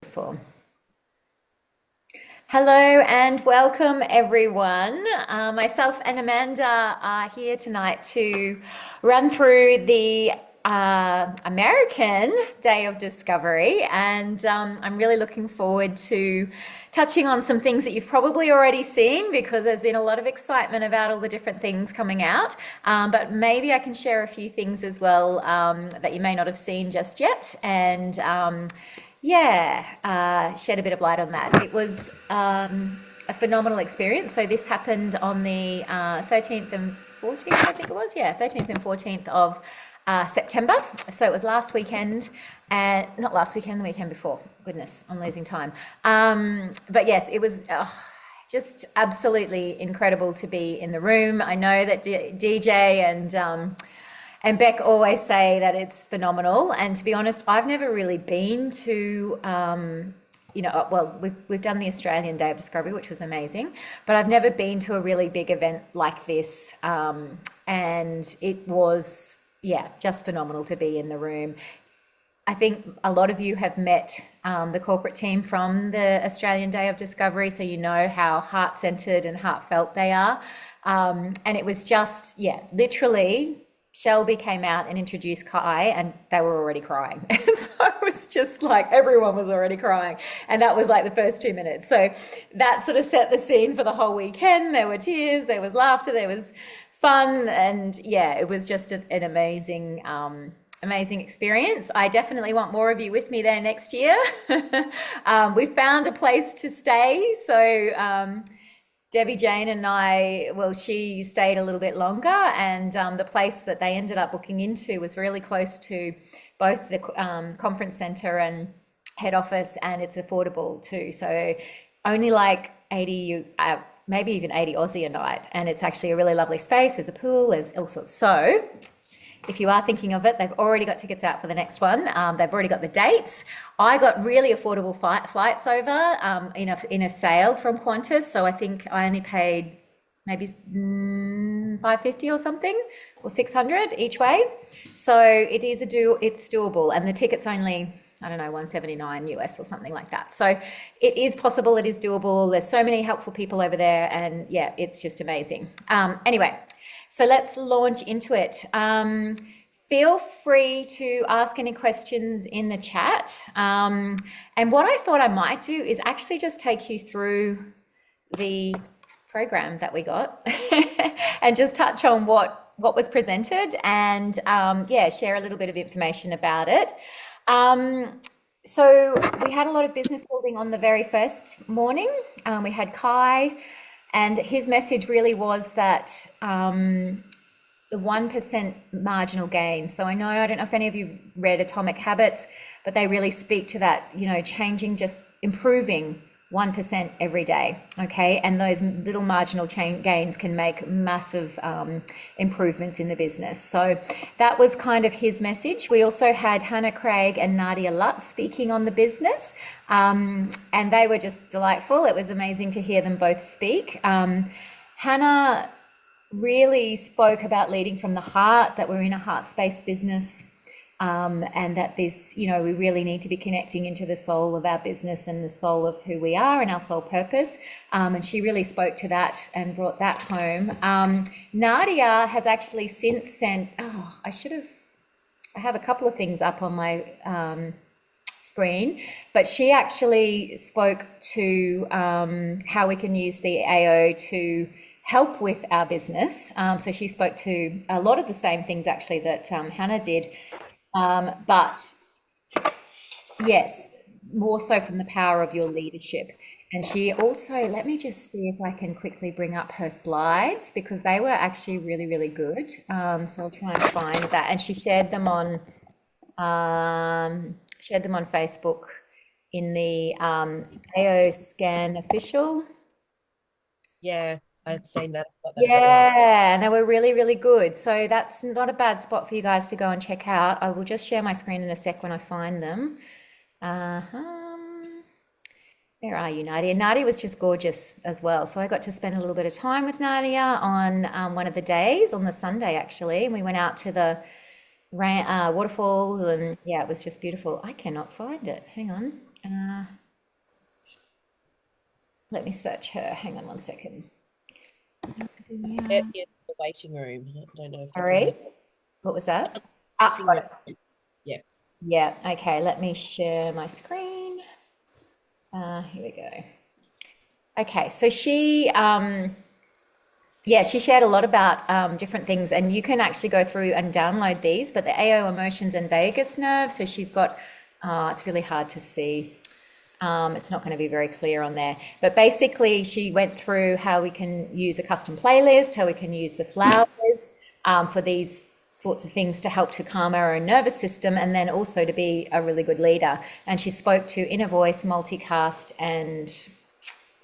Wonderful. Hello and welcome everyone. Myself and Amanda are here tonight to run through the American Day of Discovery, and I'm really looking forward to touching on some things that you've probably already seen because there's been a lot of excitement about all the different things coming out. But maybe I can share a few things as well that you may not have seen just yet, and shed a bit of light on that. It was a phenomenal experience. So this happened on the 13th and 14th, I think it was. Yeah, 13th and 14th of September. So it was last weekend, and not last weekend, the weekend before. Goodness, I'm losing time. But yes, it was just absolutely incredible to be in the room. I know that DJ and Beck always say that it's phenomenal. And to be honest, I've never really been to, well, we've done the Australian Day of Discovery, which was amazing, but I've never been to a really big event like this. And it was, yeah, just phenomenal to be in the room. I think a lot of you have met the corporate team from the Australian Day of Discovery, so you know how heart-centered and heartfelt they are. And it was just, yeah, literally Shelby came out and introduced Kai, and they were already crying. So it was just like everyone was already crying. And that was like the first 2 minutes. So that sort of set the scene for the whole weekend. There were tears, there was laughter, there was fun. And yeah, it was just an amazing, amazing experience. I definitely want more of you with me there next year. We found a place to stay. So, Debbie Jane and I, well, she stayed a little bit longer, and the place that they ended up booking into was really close to both the conference centre and head office, and it's affordable too. So only like 80, maybe even 80 Aussie a night, and it's actually a really lovely space. There's a pool, there's all sorts. So if you are thinking of it, they've already got tickets out for the next one. They've already got the dates. I got really affordable flights over in a sale from Qantas. So I think I only paid maybe 550 or something, or 600 each way. So it's doable, and the ticket's only, I don't know, 179 US or something like that. So it is possible, it is doable. There's so many helpful people over there, and yeah, it's just amazing. Anyway, so let's launch into it. Feel free to ask any questions in the chat. And what I thought I might do is actually just take you through the program that we got and just touch on what was presented, and share a little bit of information about it. So we had a lot of business building on the very first morning. We had Kai, and his message really was that the 1% marginal gain. So I don't know if any of you read Atomic Habits, but they really speak to that, changing, just improving 1% every day, okay? And those little marginal gains can make massive improvements in the business. So that was kind of his message. We also had Hannah Craig and Nadia Lutz speaking on the business, and they were just delightful. It was amazing to hear them both speak. Hannah really spoke about leading from the heart, that we're in a heart space business, and that this, we really need to be connecting into the soul of our business and the soul of who we are and our soul purpose. And she really spoke to that and brought that home. Nadia has actually since sent, I have a couple of things up on my screen, but she actually spoke to how we can use the AO to help with our business. So she spoke to a lot of the same things actually that Hannah did, but yes, more so from the power of your leadership. And she also, let me just see if I can quickly bring up her slides, because they were actually really, really good. So I'll try and find that. And she shared them on Facebook in the AO Scan official. Yeah, I've seen that. Yeah, and they were really, really good. So that's not a bad spot for you guys to go and check out. I will just share my screen in a sec when I find them. Where are you, Nadia? Nadia was just gorgeous as well. So I got to spend a little bit of time with Nadia on one of the days, on the Sunday actually. And we went out to the waterfalls, and yeah, it was just beautiful. I cannot find it. Hang on. Uh, let me search her. Hang on one second. It is the waiting room. I don't know if you can hear. Sorry, what was that? Waiting Got room. it. Yeah. Yeah, okay, let me share my screen. Here we go. Okay, so she shared a lot about different things, and you can actually go through and download these. But the AO emotions and vagus nerve, so she's got, it's really hard to see. It's not going to be very clear on there. But basically, she went through how we can use a custom playlist, how we can use the flowers for these sorts of things to help to calm our own nervous system, and then also to be a really good leader. And she spoke to inner voice, multicast, and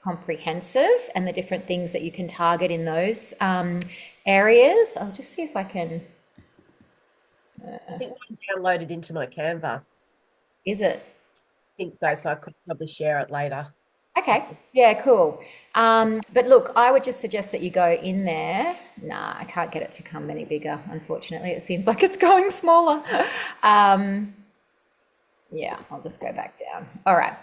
comprehensive, and the different things that you can target in those areas. I'll just see if I can. I think mine downloaded into my Canva. Is it? I think so, so I could probably share it later. Okay, yeah, cool. But look, I would just suggest that you go in there. Nah, I can't get it to come any bigger, unfortunately. It seems like it's going smaller. Yeah, I'll just go back down. All right.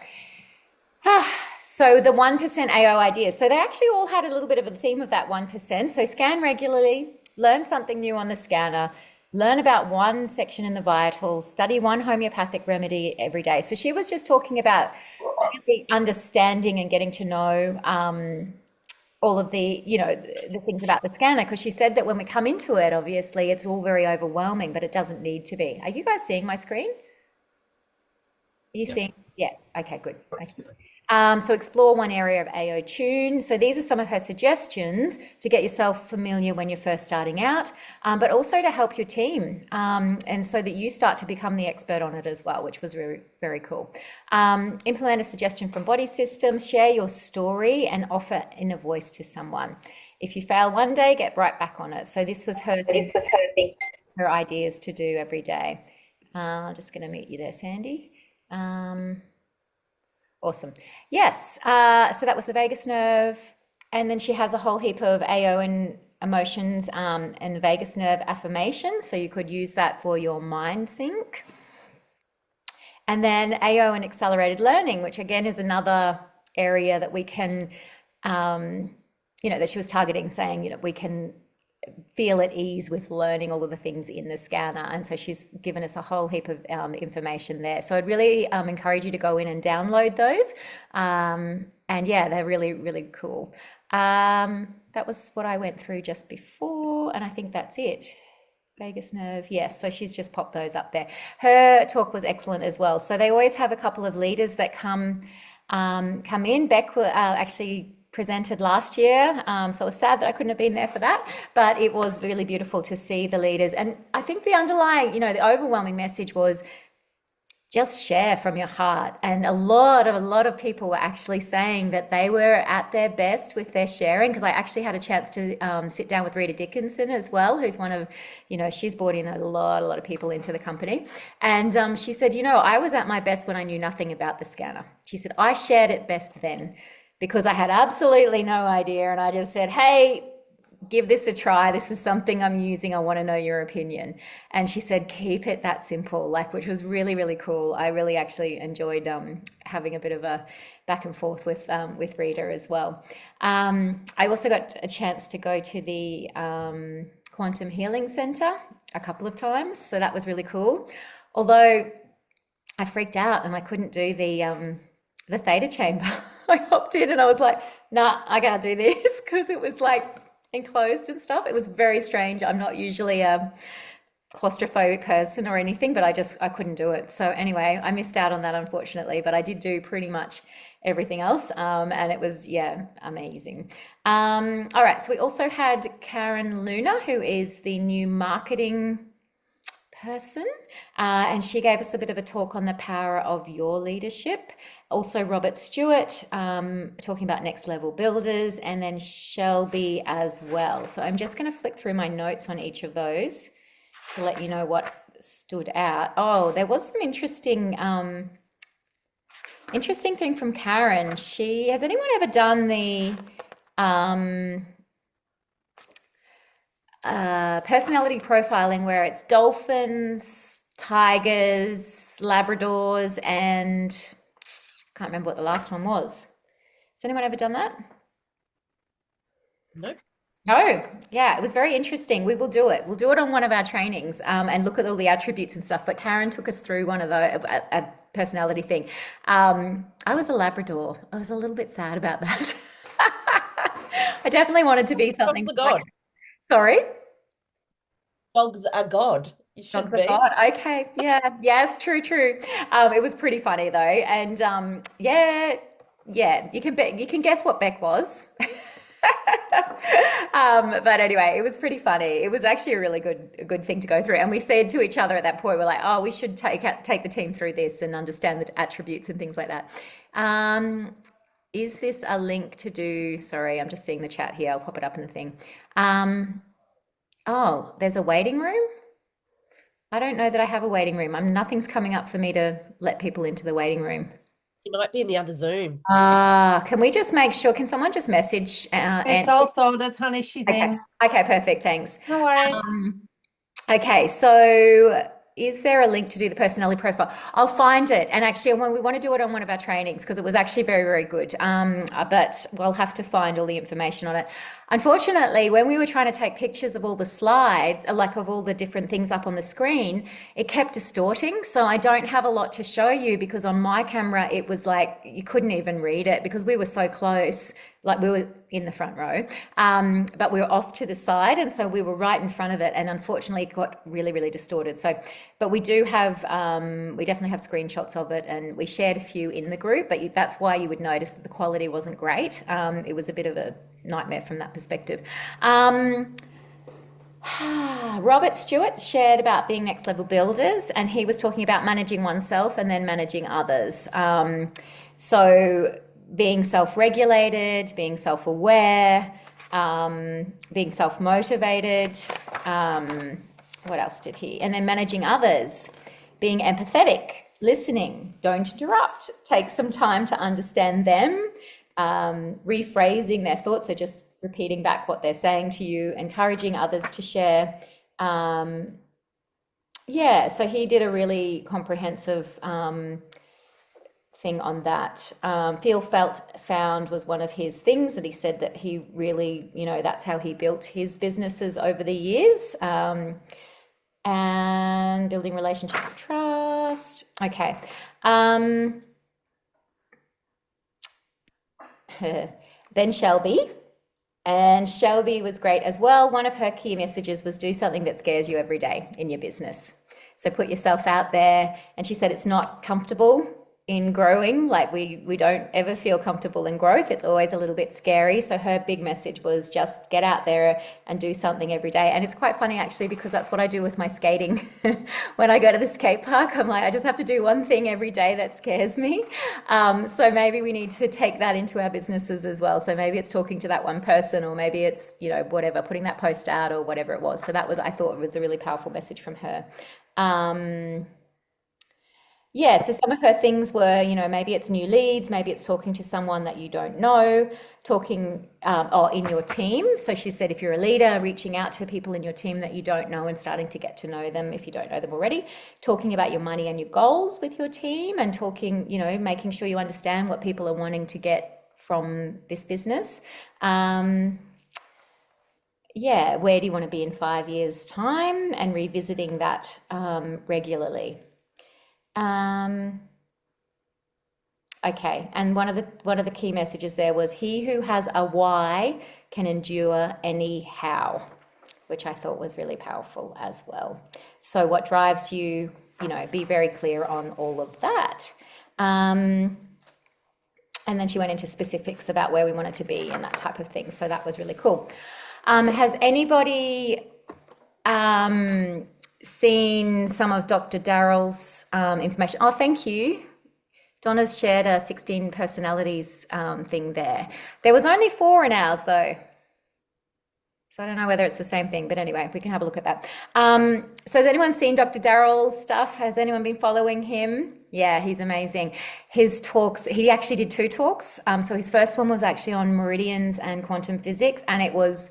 So the 1% AO ideas. So they actually all had a little bit of a theme of that 1%. So scan regularly, learn something new on the scanner, learn about one section in the vitals, study one homeopathic remedy every day. So she was just talking about really understanding and getting to know all of the things about the scanner, because she said that when we come into it, obviously it's all very overwhelming, but it doesn't need to be. Are you guys seeing my screen? Are you seeing? Yeah. Okay, good. Okay. So explore one area of AO Tune. So these are some of her suggestions to get yourself familiar when you're first starting out, but also to help your team, and so that you start to become the expert on it as well, which was very, very cool. Implement a suggestion from body systems, share your story, and offer inner voice to someone. If you fail one day, get right back on it. So this was her thing, her ideas to do every day. I'm just going to meet you there, Sandy. Awesome. Yes. So that was the vagus nerve. And then she has a whole heap of AO and emotions and the vagus nerve affirmation. So you could use that for your mind sync. And then AO and accelerated learning, which again is another area that we can, that she was targeting, saying, we can feel at ease with learning all of the things in the scanner. And so she's given us a whole heap of information there. So I'd really encourage you to go in and download those. And yeah, they're really, really cool. That was what I went through just before, and I think that's it. Vagus nerve, yes. So she's just popped those up there. Her talk was excellent as well. So they always have a couple of leaders that come in. Beck actually presented last year, so it was sad that I couldn't have been there for that, but it was really beautiful to see the leaders. And I think the underlying, the overwhelming message was just share from your heart. And a lot of people were actually saying that they were at their best with their sharing, because I actually had a chance to sit down with Rita Dickinson as well, who's one of, she's brought in a lot of people into the company. And she said, I was at my best when I knew nothing about the scanner. She said, I shared it best then, because I had absolutely no idea. And I just said, hey, give this a try. This is something I'm using. I want to know your opinion. And she said, keep it that simple, which was really, really cool. I really actually enjoyed having a bit of a back and forth with Rita as well. I also got a chance to go to the Quantum Healing Center a couple of times. So that was really cool. Although I freaked out and I couldn't do the theta chamber. I hopped in and I was like, nah, I can't do this, because it was enclosed and stuff. It was very strange. I'm not usually a claustrophobic person or anything, but I couldn't do it. So anyway, I missed out on that, unfortunately, but I did do pretty much everything else. And it was, amazing. All right. So we also had Karen Luna, who is the new marketing person, and she gave us a bit of a talk on the power of your leadership. Also Robert Stewart talking about next level builders, and then Shelby as well. So I'm just going to flick through my notes on each of those to let you know what stood out. Oh, there was some interesting thing from Karen. Has anyone ever done the personality profiling where it's dolphins, tigers, Labradors, and can't remember what the last one was. Has anyone ever done that? Nope. Oh, yeah, it was very interesting. We will do it. We'll do it on one of our trainings, and look at all the attributes and stuff. But Karen took us through one of a personality thing. I was a Labrador. I was a little bit sad about that. I definitely wanted to be something. Dogs are God. Sorry? Dogs are God. You should Dogs are be. God. Okay. Yeah. Yes. True. True. It was pretty funny though, and yeah, yeah. You can guess what Beck was. But anyway, it was pretty funny. It was actually a good thing to go through. And we said to each other at that point, we're like, oh, we should take the team through this and understand the attributes and things like that. Is this a link to do? Sorry, I'm just seeing the chat here. I'll pop it up in the thing. Oh, there's a waiting room. I don't know that I have a waiting room. Nothing's coming up for me to let people into the waiting room. You might be in the other Zoom. Can we just make sure? Can someone just message? It's all sorted, honey. She's in. Okay, perfect. Thanks. No worries. Okay, so is there a link to do the personality profile? I'll find it. And actually, when we want to do it on one of our trainings, because it was actually very, very good. But we'll have to find all the information on it. Unfortunately, when we were trying to take pictures of all the slides, like of all the different things up on the screen, it kept distorting. So I don't have a lot to show you because on my camera, it was like you couldn't even read it because we were so close. Like we were in the front row, but we were off to the side. And so we were right in front of it. And unfortunately, it got really, really distorted. So, but we do have, we definitely have screenshots of it and we shared a few in the group, but that's why you would notice that the quality wasn't great. It was a bit of a nightmare from that perspective. Robert Stewart shared about being next level builders and he was talking about managing oneself and then managing others. So being self-regulated, being self-aware, being self-motivated. What else did he? And then managing others, being empathetic, listening, don't interrupt, take some time to understand them, rephrasing their thoughts, so just repeating back what they're saying to you, encouraging others to share. Yeah, so he did a really comprehensive thing on that. Feel, felt, found was one of his things that he said that he really, that's how he built his businesses over the years. And building relationships of trust. Okay. Then Shelby. And Shelby was great as well. One of her key messages was do something that scares you every day in your business. So put yourself out there. And she said it's not comfortable in growing. Like we don't ever feel comfortable in growth. It's always a little bit scary. So her big message was just get out there and do something every day. And it's quite funny actually, because that's what I do with my skating. When I go to the skate park, I'm like, I just have to do one thing every day that scares me. So maybe we need to take that into our businesses as well. So maybe it's talking to that one person, or maybe it's, whatever, putting that post out or whatever it was. So that was, I thought it was a really powerful message from her. Yeah, so some of her things were, maybe it's new leads, maybe it's talking to someone that you don't know, talking or in your team. So she said if you're a leader, reaching out to people in your team that you don't know and starting to get to know them if you don't know them already, talking about your money and your goals with your team and talking, making sure you understand what people are wanting to get from this business. Yeah, where do you want to be in 5 years' time, and revisiting that regularly. Okay, and one of the key messages there was he who has a why can endure any how, which I thought was really powerful as well. So what drives you, be very clear on all of that. And then she went into specifics about where we wanted to be and that type of thing. So that was really cool. Has anybody seen some of Dr. Darrell's information? Oh, thank you. Donna's shared a 16 personalities thing there. There was only 4 in ours though. So I don't know whether it's the same thing, but anyway, we can have a look at that. So has anyone seen Dr. Darrell's stuff? Has anyone been following him? Yeah, he's amazing. His talks, he actually did 2 talks. So his first one was actually on meridians and quantum physics, and it was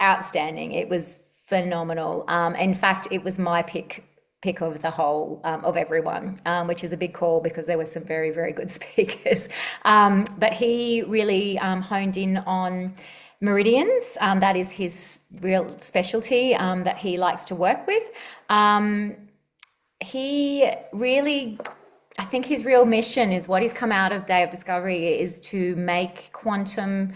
outstanding. It was phenomenal. In fact, it was my pick pick of the whole of everyone, which is a big call because there were some very, very good speakers. But he really honed in on meridians. That is his real specialty that he likes to work with. He really, I think his real mission is what he's come out of Day of Discovery is to make quantum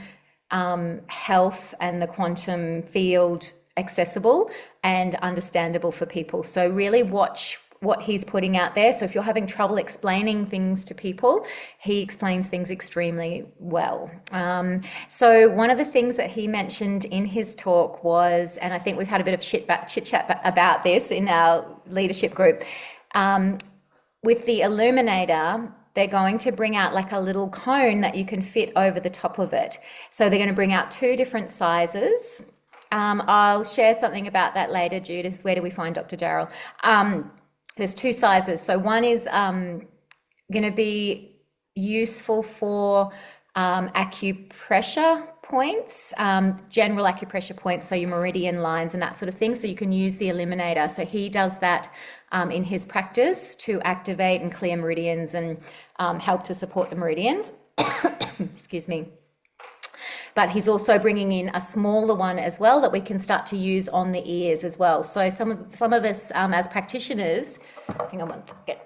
health and the quantum field accessible and understandable for people. So really watch what he's putting out there. So if you're having trouble explaining things to people, he explains things extremely well. So one of the things that he mentioned in his talk was, and I think we've had a bit of chit chat about this in our leadership group, with the illuminator, they're going to bring out like a little cone that you can fit over the top of it. So they're going to bring out 2 different sizes. I'll share something about that later, Judith. Where do we find Dr. Darryl? There's 2 sizes. So one is going to be useful for acupressure points, general acupressure points, so your meridian lines and that sort of thing. So you can use the illuminator. So he does that in his practice to activate and clear meridians and help to support the meridians. Excuse me. But he's also bringing in a smaller one as well that we can start to use on the ears as well. So some of us as practitioners, hang on one second.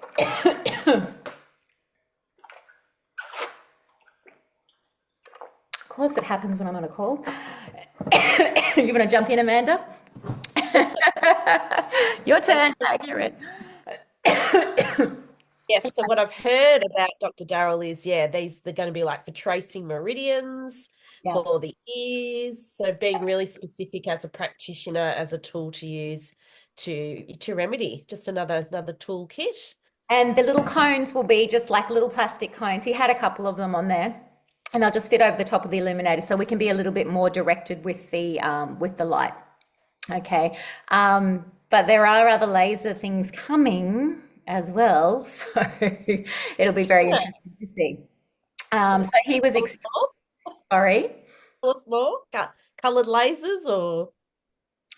Of course, it happens when I'm on a call. You want to jump in, Amanda? Your turn. You're in. Yes, so what I've heard about Dr. Darryl is, they're going to be like for tracing meridians, for the ears. So being really specific as a practitioner, as a tool to use to remedy, just another toolkit. And the little cones will be just like little plastic cones. He had a couple of them on there, and they'll just fit over the top of the illuminator, so we can be a little bit more directed with the light. Okay, but there are other laser things coming as well, so it'll be very interesting to see. So he was sorry, small colored lasers, or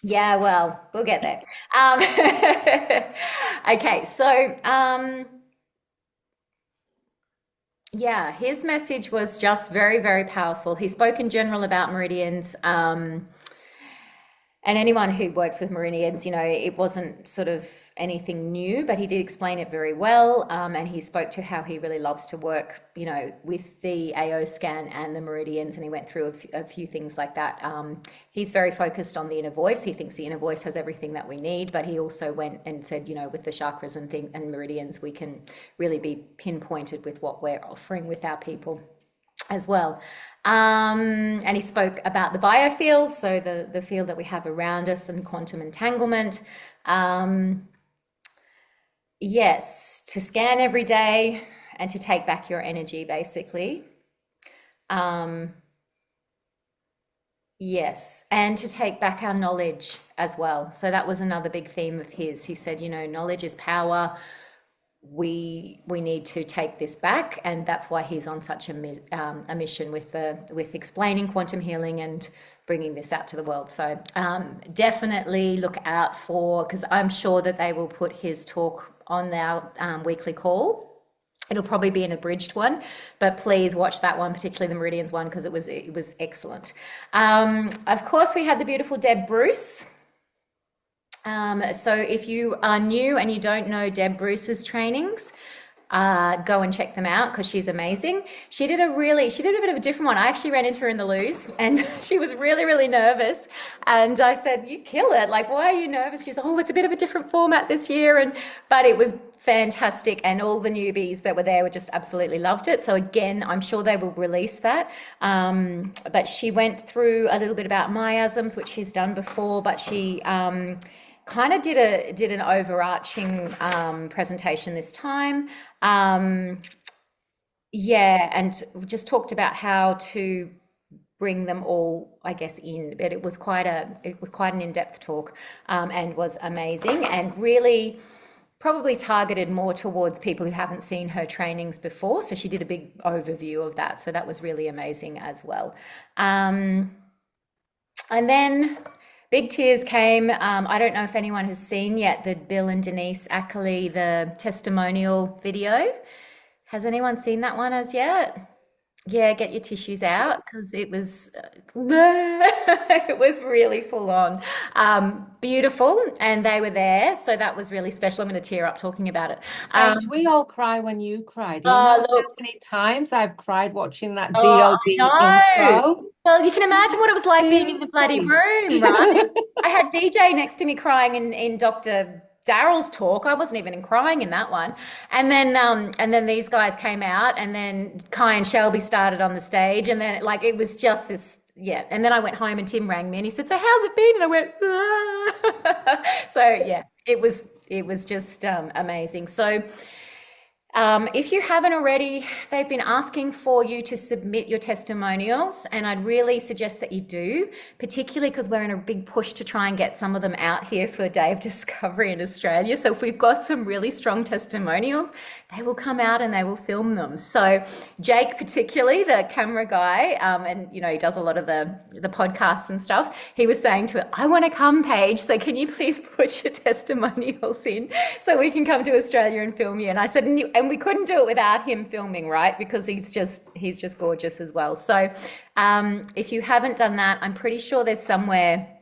yeah, well, we'll get there. Okay, so yeah, his message was just very, very powerful. He spoke in general about meridians. And anyone who works with meridians, it wasn't sort of anything new, but he did explain it very well. And he spoke to how he really loves to work, with the AO scan and the meridians. And he went through a few things like that. He's very focused on the inner voice. He thinks the inner voice has everything that we need, but he also went and said, with the chakras and meridians, we can really be pinpointed with what we're offering with our people as well. And he spoke about the biofield, so the field that we have around us, and quantum entanglement. Yes, to scan every day and to take back your energy, basically. Yes, and to take back our knowledge as well. So that was another big theme of his. He said, knowledge is power. We need to take this back, and that's why he's on such a mission with explaining quantum healing and bringing this out to the world. So definitely look out for, because I'm sure that they will put his talk on our weekly call. It'll probably be an abridged one, but please watch that one, particularly the Meridians one, because it was excellent. Of course, we had the beautiful Deb Bruce. So if you are new and you don't know Deb Bruce's trainings, go and check them out because she's amazing. She did a bit of a different one. I actually ran into her in the loos and she was really, really nervous. And I said, you kill it. Like, why are you nervous? She's, it's a bit of a different format this year. But it was fantastic. And all the newbies that were there just absolutely loved it. So again, I'm sure they will release that. But she went through a little bit about miasms, which she's done before, but she, kind of did an overarching presentation this time. And just talked about how to bring them all, I guess, in. But it was quite an in-depth talk, and was amazing, and really probably targeted more towards people who haven't seen her trainings before. So she did a big overview of that. So that was really amazing as well. And then big tears came. I don't know if anyone has seen yet the Bill and Denise Ackley, the testimonial video. Has anyone seen that one as yet? Yeah, get your tissues out because it was it was really full on. Beautiful, and they were there, so that was really special. I'm going to tear up talking about it. Paige, we all cry when you cry. Do you Oh, know look, how many times I've cried watching that oh, DOD I know. intro? Well, you can imagine what it was like being in the bloody Seriously. room, right? I had DJ next to me crying in Dr. Daryl's talk. I wasn't even crying in that one. And then these guys came out, and then Kai and Shelby started on the stage, and then like it was just this, yeah. And then I went home and Tim rang me and he said, "So how's it been?" And I went, "Ah." So yeah, it was just amazing. So if you haven't already, they've been asking for you to submit your testimonials, and I'd really suggest that you do, particularly because we're in a big push to try and get some of them out here for Day of Discovery in Australia. So if we've got some really strong testimonials, they will come out and they will film them. So Jake, particularly the camera guy, and you know, he does a lot of the podcast and stuff. He was saying to it, "I want to come, Paige. So can you please put your testimonials in so we can come to Australia and film you?" And I said, and we couldn't do it without him filming, right? Because he's just gorgeous as well. So if you haven't done that, I'm pretty sure there's somewhere.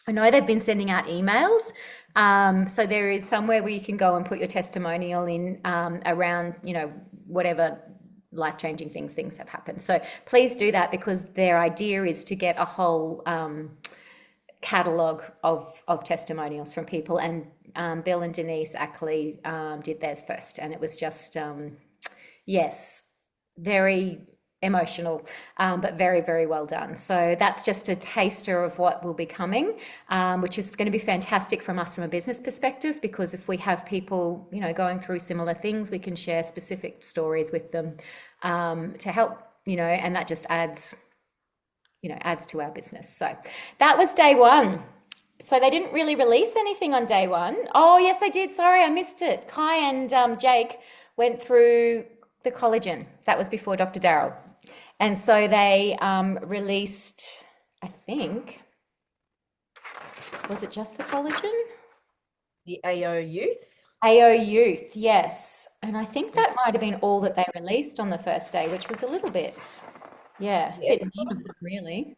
I know they've been sending out emails. So there is somewhere where you can go and put your testimonial in around, you know, whatever life-changing things have happened. So please do that, because their idea is to get a whole catalogue of testimonials from people. And Bill and Denise Ackley did theirs first, and it was just, yes, very emotional, but very, very well done. So that's just a taster of what will be coming, which is going to be fantastic from us from a business perspective, because if we have people, you know, going through similar things, we can share specific stories with them to help, you know, and that just adds to our business. So that was day one. So they didn't really release anything on day one. Oh, yes, they did. Sorry, I missed it. Kai and Jake went through the collagen. That was before Dr. Daryl. And so they released, I think, was it just the collagen? The AO Youth? AO Youth, yes. And I think that might have been all that they released on the first day, which was a little bit, a bit mean of them, really.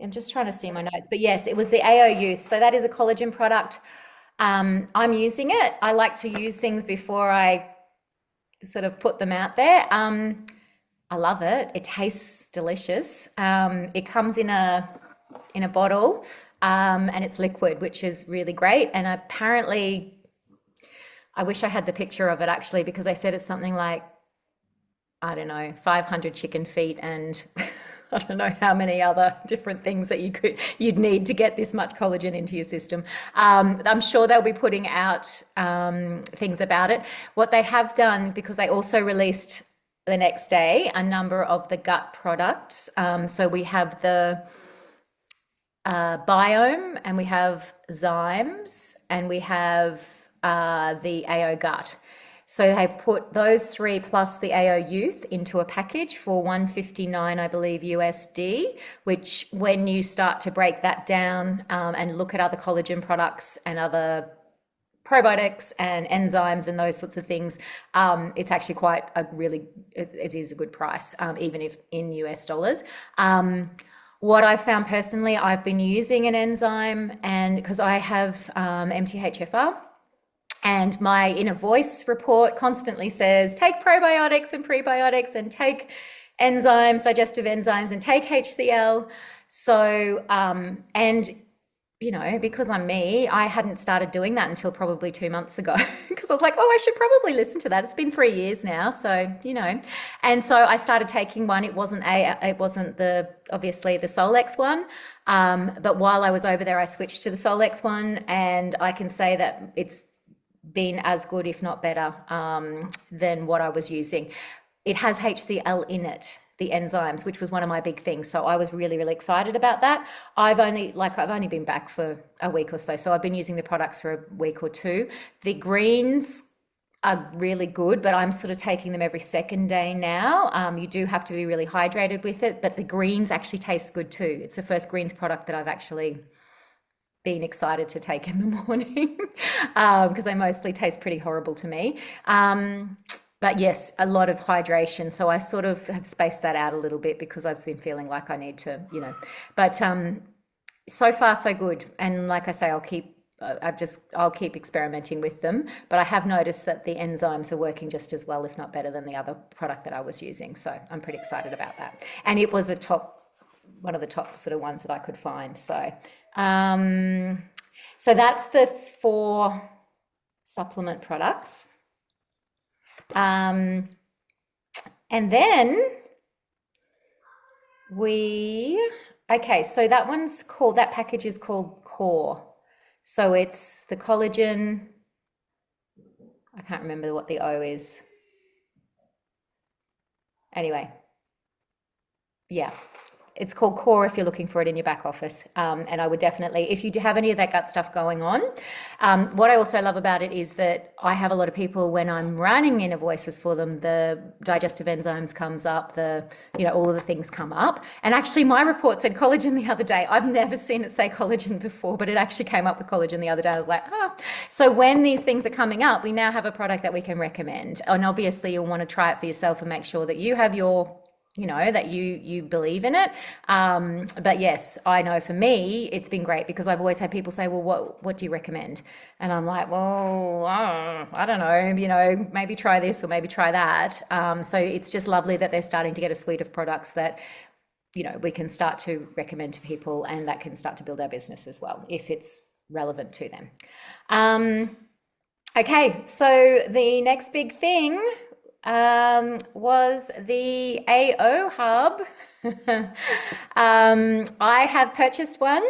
I'm just trying to see my notes, but yes, it was the AO Youth. So that is a collagen product. I'm using it. I like to use things before I sort of put them out there. I love it. It tastes delicious. It comes in a bottle, and it's liquid, which is really great. And apparently, I wish I had the picture of it actually, because I said it's something like, I don't know, 500 chicken feet and I don't know how many other different things that you'd need to get this much collagen into your system. I'm sure they'll be putting out things about it. What they have done, because they also released the next day a number of the gut products. So we have the Biome, and we have Zymes, and we have the AO Gut. So they've put those three plus the AO Youth into a package for $159, I believe, USD, which when you start to break that down and look at other collagen products and other probiotics and enzymes and those sorts of things, it's actually quite it is a good price, even if in US dollars. What I found personally, I've been using an enzyme, and because I have MTHFR, and my inner voice report constantly says, take probiotics and prebiotics and take enzymes, digestive enzymes, and take HCl. So, and, you know, because I'm me, I hadn't started doing that until probably 2 months ago, because I was like, oh, I should probably listen to that. It's been 3 years now. So, you know, and so I started taking one. It wasn't obviously the Solex one. But while I was over there, I switched to the Solex one, and I can say that it's been as good, if not better, than what I was using. It has HCl in it, the enzymes, which was one of my big things. So I was really, really excited about that. I've only been back for a week or so. So I've been using the products for a week or two. The greens are really good, but I'm sort of taking them every second day now. You do have to be really hydrated with it, but the greens actually taste good too. It's the first greens product that I've actually been excited to take in the morning because they mostly taste pretty horrible to me. But yes, a lot of hydration. So I sort of have spaced that out a little bit because I've been feeling like I need to, but so far so good. And like I say, I'll keep experimenting with them, but I have noticed that the enzymes are working just as well, if not better than the other product that I was using. So I'm pretty excited about that. And it was one of the top sort of ones that I could find. So, so that's the 4 supplement products. And then so that package is called Core. So it's the collagen, I can't remember what the O is. Anyway, yeah. It's called Core if you're looking for it in your back office. And I would definitely, if you do have any of that gut stuff going on, what I also love about it is that I have a lot of people when I'm running inner voices for them, the digestive enzymes comes up, all of the things come up. And actually my report said collagen the other day. I've never seen it say collagen before, but it actually came up with collagen the other day. I was like, oh. So when these things are coming up, we now have a product that we can recommend. And obviously you'll want to try it for yourself and make sure that you have your that you believe in it. But yes, I know for me, it's been great because I've always had people say, well, what do you recommend? And I'm like, well, I don't know, maybe try this or maybe try that. So it's just lovely that they're starting to get a suite of products that, we can start to recommend to people, and that can start to build our business as well, if it's relevant to them. Okay, so the next big thing was the AO hub. I have purchased one,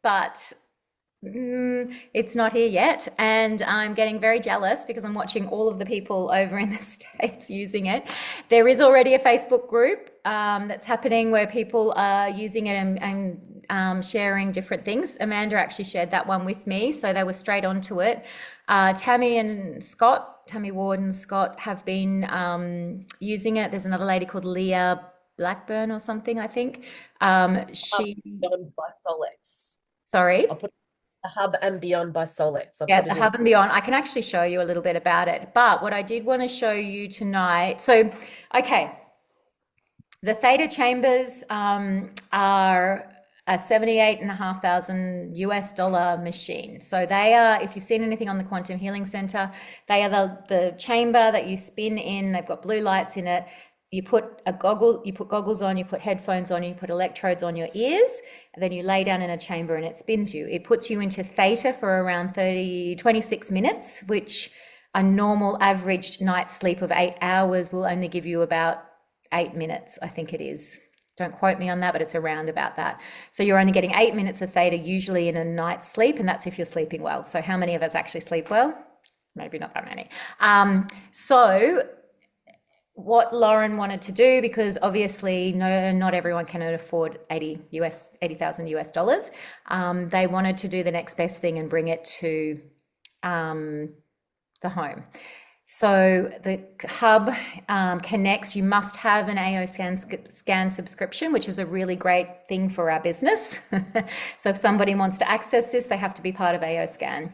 but it's not here yet, and I'm getting very jealous because I'm watching all of the people over in the States using it. There is already a Facebook group that's happening where people are using it and sharing different things. Amanda actually shared that one with me, so they were straight onto it. Tammy Ward and Scott have been using it. There's another lady called Leah Blackburn or something, I think. Beyond by Solex. Sorry? I'll put the Hub and Beyond by Solex. The Hub and Beyond. I can actually show you a little bit about it. But what I did want to show you tonight, the theta chambers are a $78,500 US machine. So they are, if you've seen anything on the Quantum Healing Center, they are the chamber that you spin in. They've got blue lights in it. You put goggles on, you put headphones on, you put electrodes on your ears, and then you lay down in a chamber and it spins you. It puts you into theta for around 26 minutes, which a normal average night's sleep of 8 hours will only give you about 8 minutes, I think it is. Don't quote me on that, but it's around about that. So you're only getting 8 minutes of theta usually in a night's sleep, and that's if you're sleeping well. So how many of us actually sleep well? Maybe not that many. So what Lauren wanted to do, because obviously not everyone can afford $80,000 US. They wanted to do the next best thing and bring it to the home. So the hub connects. You must have an AO scan subscription, which is a really great thing for our business. So if somebody wants to access this, they have to be part of AO scan.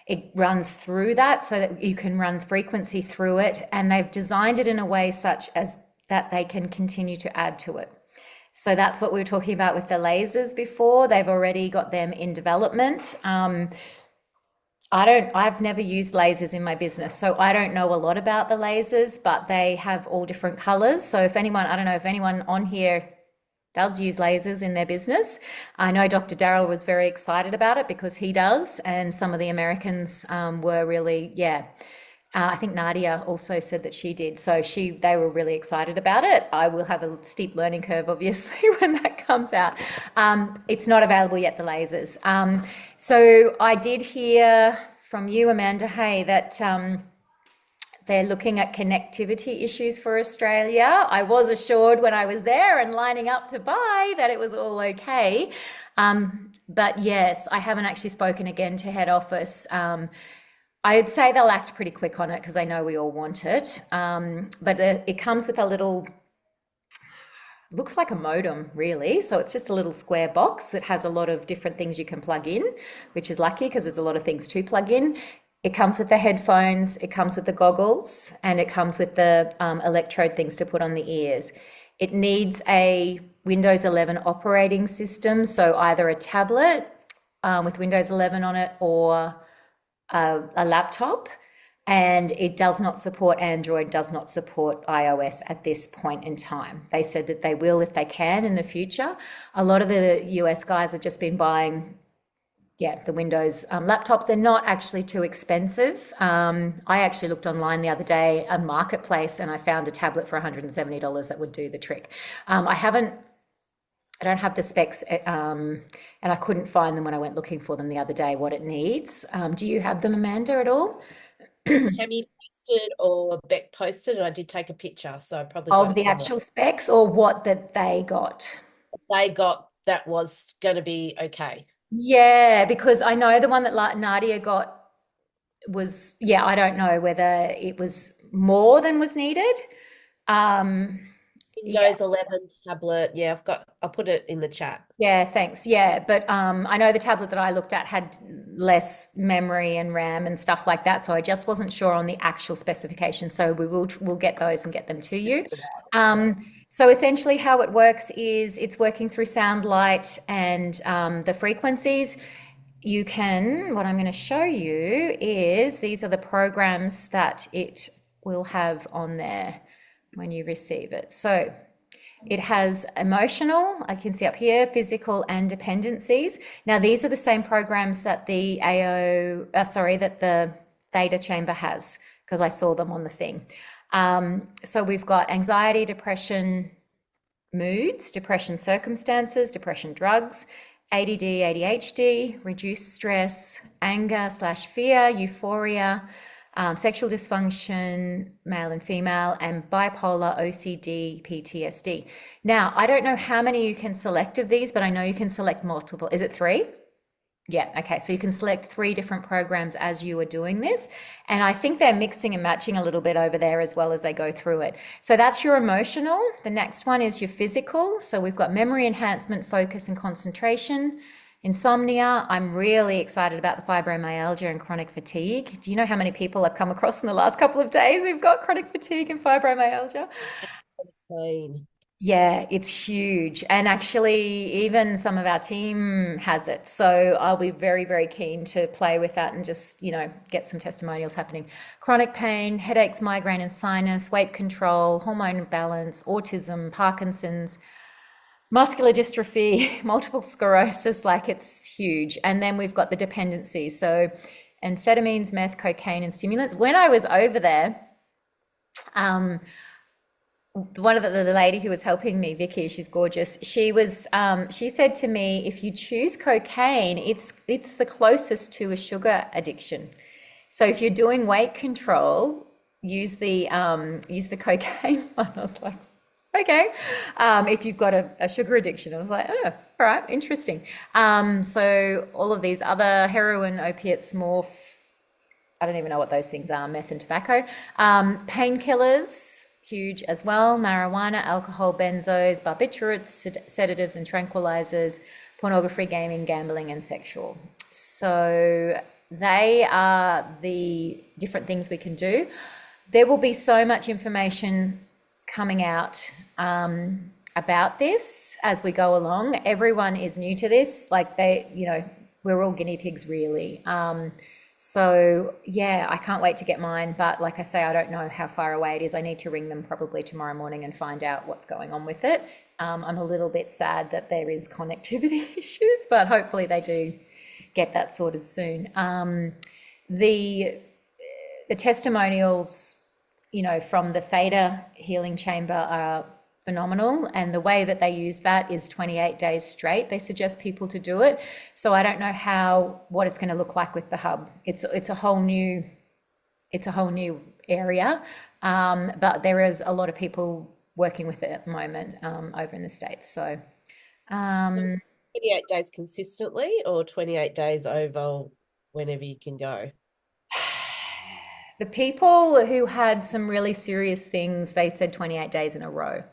It runs through that so that you can run frequency through it, and they've designed it in a way such as that they can continue to add to it. So that's what we were talking about with the lasers before. They've already got them in development. I've never used lasers in my business, so I don't know a lot about the lasers, but they have all different colors. So I don't know if anyone on here does use lasers in their business. I know Dr. Darryl was very excited about it because he does, and some of the Americans were really, I think Nadia also said that she did. So they were really excited about it. I will have a steep learning curve, obviously, when that comes out. It's not available yet, the lasers. So I did hear from you, Amanda, that they're looking at connectivity issues for Australia. I was assured when I was there and lining up to buy that it was all okay. But yes, I haven't actually spoken again to head office. I'd say they'll act pretty quick on it because they know we all want it. But it comes with a little, looks like a modem, really. So it's just a little square box that has a lot of different things you can plug in, which is lucky because there's a lot of things to plug in. It comes with the headphones, it comes with the goggles, and it comes with the electrode things to put on the ears. It needs a Windows 11 operating system, so either a tablet with Windows 11 on it or a laptop. And it does not support Android, does not support iOS at this point in time. They said that they will if they can in the future. A lot of the US guys have just been buying, yeah, the Windows laptops. They're not actually too expensive. I actually looked online the other day, a marketplace, and I found a tablet for $170 that would do the trick. I don't have the specs, and I couldn't find them when I went looking for them the other day, what it needs. Do you have them, Amanda, at all? Cammy posted or Beck posted, and I did take a picture, so I probably got Of it the somewhere. actual specs or what that they got? They got that was going to be okay. Yeah, because I know the one that Nadia got was, yeah, I don't know whether it was more than was needed. Yeah, Windows 11 tablet. Yeah, I'll put it in the chat. yeah, thanks. Yeah, but I know the tablet that I looked at had less memory and RAM and stuff like that, so I just wasn't sure on the actual specifications. So we'll get those and get them to you. So essentially how it works is it's working through sound, light, and the frequencies. You can, what I'm going to show you is these are the programs that it will have on there when you receive it. So it has emotional, I can see up here, physical and dependencies. Now these are the same programs that the that the theta chamber has, because I saw them on the thing. So we've got anxiety, depression, moods, depression circumstances, depression drugs, ADD, ADHD, reduced stress, anger/fear, euphoria, sexual dysfunction, male and female, and bipolar, OCD, PTSD. Now, I don't know how many you can select of these, but I know you can select multiple. Is it 3? Yeah, okay. So you can select 3 different programs as you are doing this. And I think they're mixing and matching a little bit over there as well as they go through it. So that's your emotional. The next one is your physical. So we've got memory enhancement, focus and concentration, insomnia. I'm really excited about the fibromyalgia and chronic fatigue. Do you know how many people I've come across in the last couple of days who've got chronic fatigue and fibromyalgia? Clean. Yeah, it's huge. And actually, even some of our team has it. So I'll be very, very keen to play with that and just, get some testimonials happening. Chronic pain, headaches, migraine and sinus, weight control, hormone imbalance, autism, Parkinson's, muscular dystrophy, multiple sclerosis, like it's huge. And then we've got the dependencies. So amphetamines, meth, cocaine and stimulants. When I was over there, one of the lady who was helping me, Vicky, she's gorgeous. She said to me, if you choose cocaine, it's the closest to a sugar addiction. So if you're doing weight control, use the cocaine one. I was like, okay. If you've got a sugar addiction, I was like, oh, all right, interesting. So all of these other heroin, opiates, morph, I don't even know what those things are, meth and tobacco, painkillers, huge as well, marijuana, alcohol, benzos, barbiturates, sedatives and tranquilizers, pornography, gaming, gambling, and sexual. So they are the different things we can do. There will be so much information coming out about this as we go along. Everyone is new to this, like we're all guinea pigs really. So yeah, I can't wait to get mine, but like I say, I don't know how far away it is. I need to ring them probably tomorrow morning and find out what's going on with it. I'm a little bit sad that there is connectivity issues, but hopefully they do get that sorted soon. The testimonials, from the Theta Healing Chamber are phenomenal, and the way that they use that is 28 days straight. They suggest people to do it. So I don't know what it's going to look like with the hub. It's a whole new area, but there is a lot of people working with it at the moment over in the States. So 28 days consistently or 28 days over whenever you can go? The people who had some really serious things, they said 28 days in a row.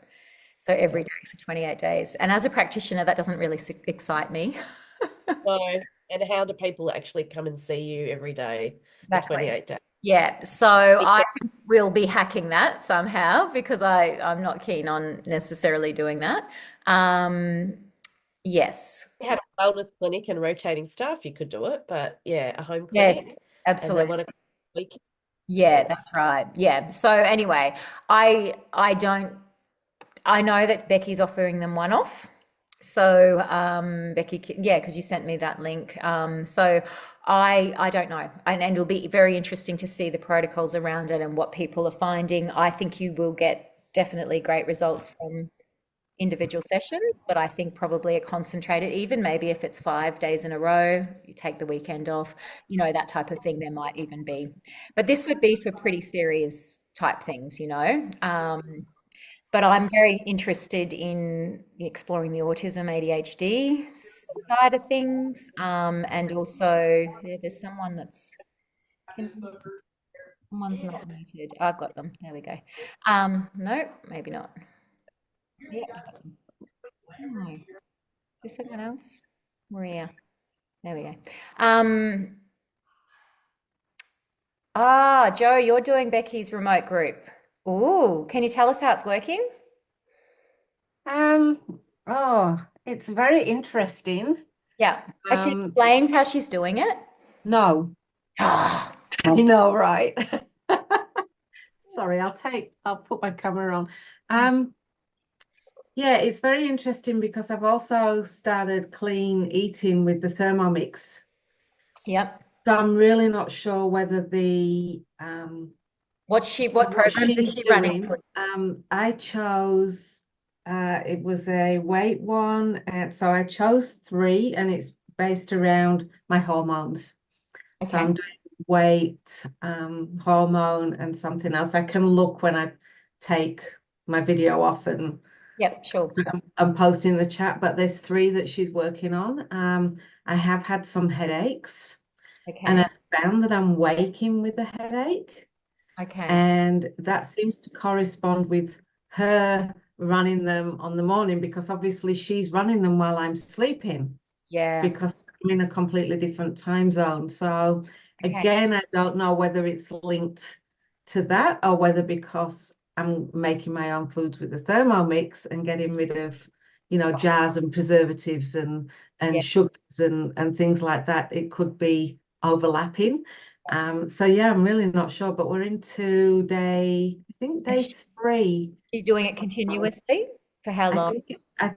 So every day for 28 days. And as a practitioner, that doesn't really excite me. No. And how do people actually come and see you every day for Exactly. 28 days? Yeah. So I think we'll be hacking that somehow because I'm not keen on necessarily doing that. Yes. You have a wellness clinic and rotating staff, you could do it, but yeah, a home Yes, clinic and they absolutely. want to week. Yeah, That's that's right. Yeah. So anyway, I don't I know that Becky's offering them one off. So Becky, yeah, because you sent me that link. So I don't know, and it'll be very interesting to see the protocols around it and what people are finding. I think you will get definitely great results from individual sessions, but I think probably a concentrated, even maybe if it's 5 days in a row, you take the weekend off, that type of thing, there might even be. But this would be for pretty serious type things, but I'm very interested in exploring the autism ADHD side of things. And also, there's someone's not muted. I've got them. There we go. No, maybe not. Yeah, I got them. No, is there someone else? Maria. There we go. Joe, you're doing Becky's remote group. Ooh, can you tell us how it's working? Um, oh, it's very interesting. Yeah. Has she Um, explained how she's doing it? no, Ah, I know, right? Sorry, I'll put my camera on. Yeah, it's very interesting because I've also started clean eating with the Thermomix. yep. So I'm really not sure whether What what program is she's she running doing. for? I chose it was a weight one, and so I chose three, and it's based around my hormones. So Okay. I'm doing weight, hormone, and something else. I can look when I take my video off and Yep, sure. I'm posting in the chat, but there's three that she's working on. I have had some headaches, and Okay. I found that I'm waking with a headache. Okay. And that seems to correspond with her running them on the morning because obviously she's running them while I'm sleeping Yeah. because I'm in a completely different time zone. So Okay. again, I don't know whether it's linked to that or whether because I'm making my own foods with the Thermomix and getting rid of, jars and preservatives Yeah. and sugars and things like that, it could be overlapping. So yeah, I'm really not sure, but we're into I think And day three. she's doing it So continuously for how I long? think I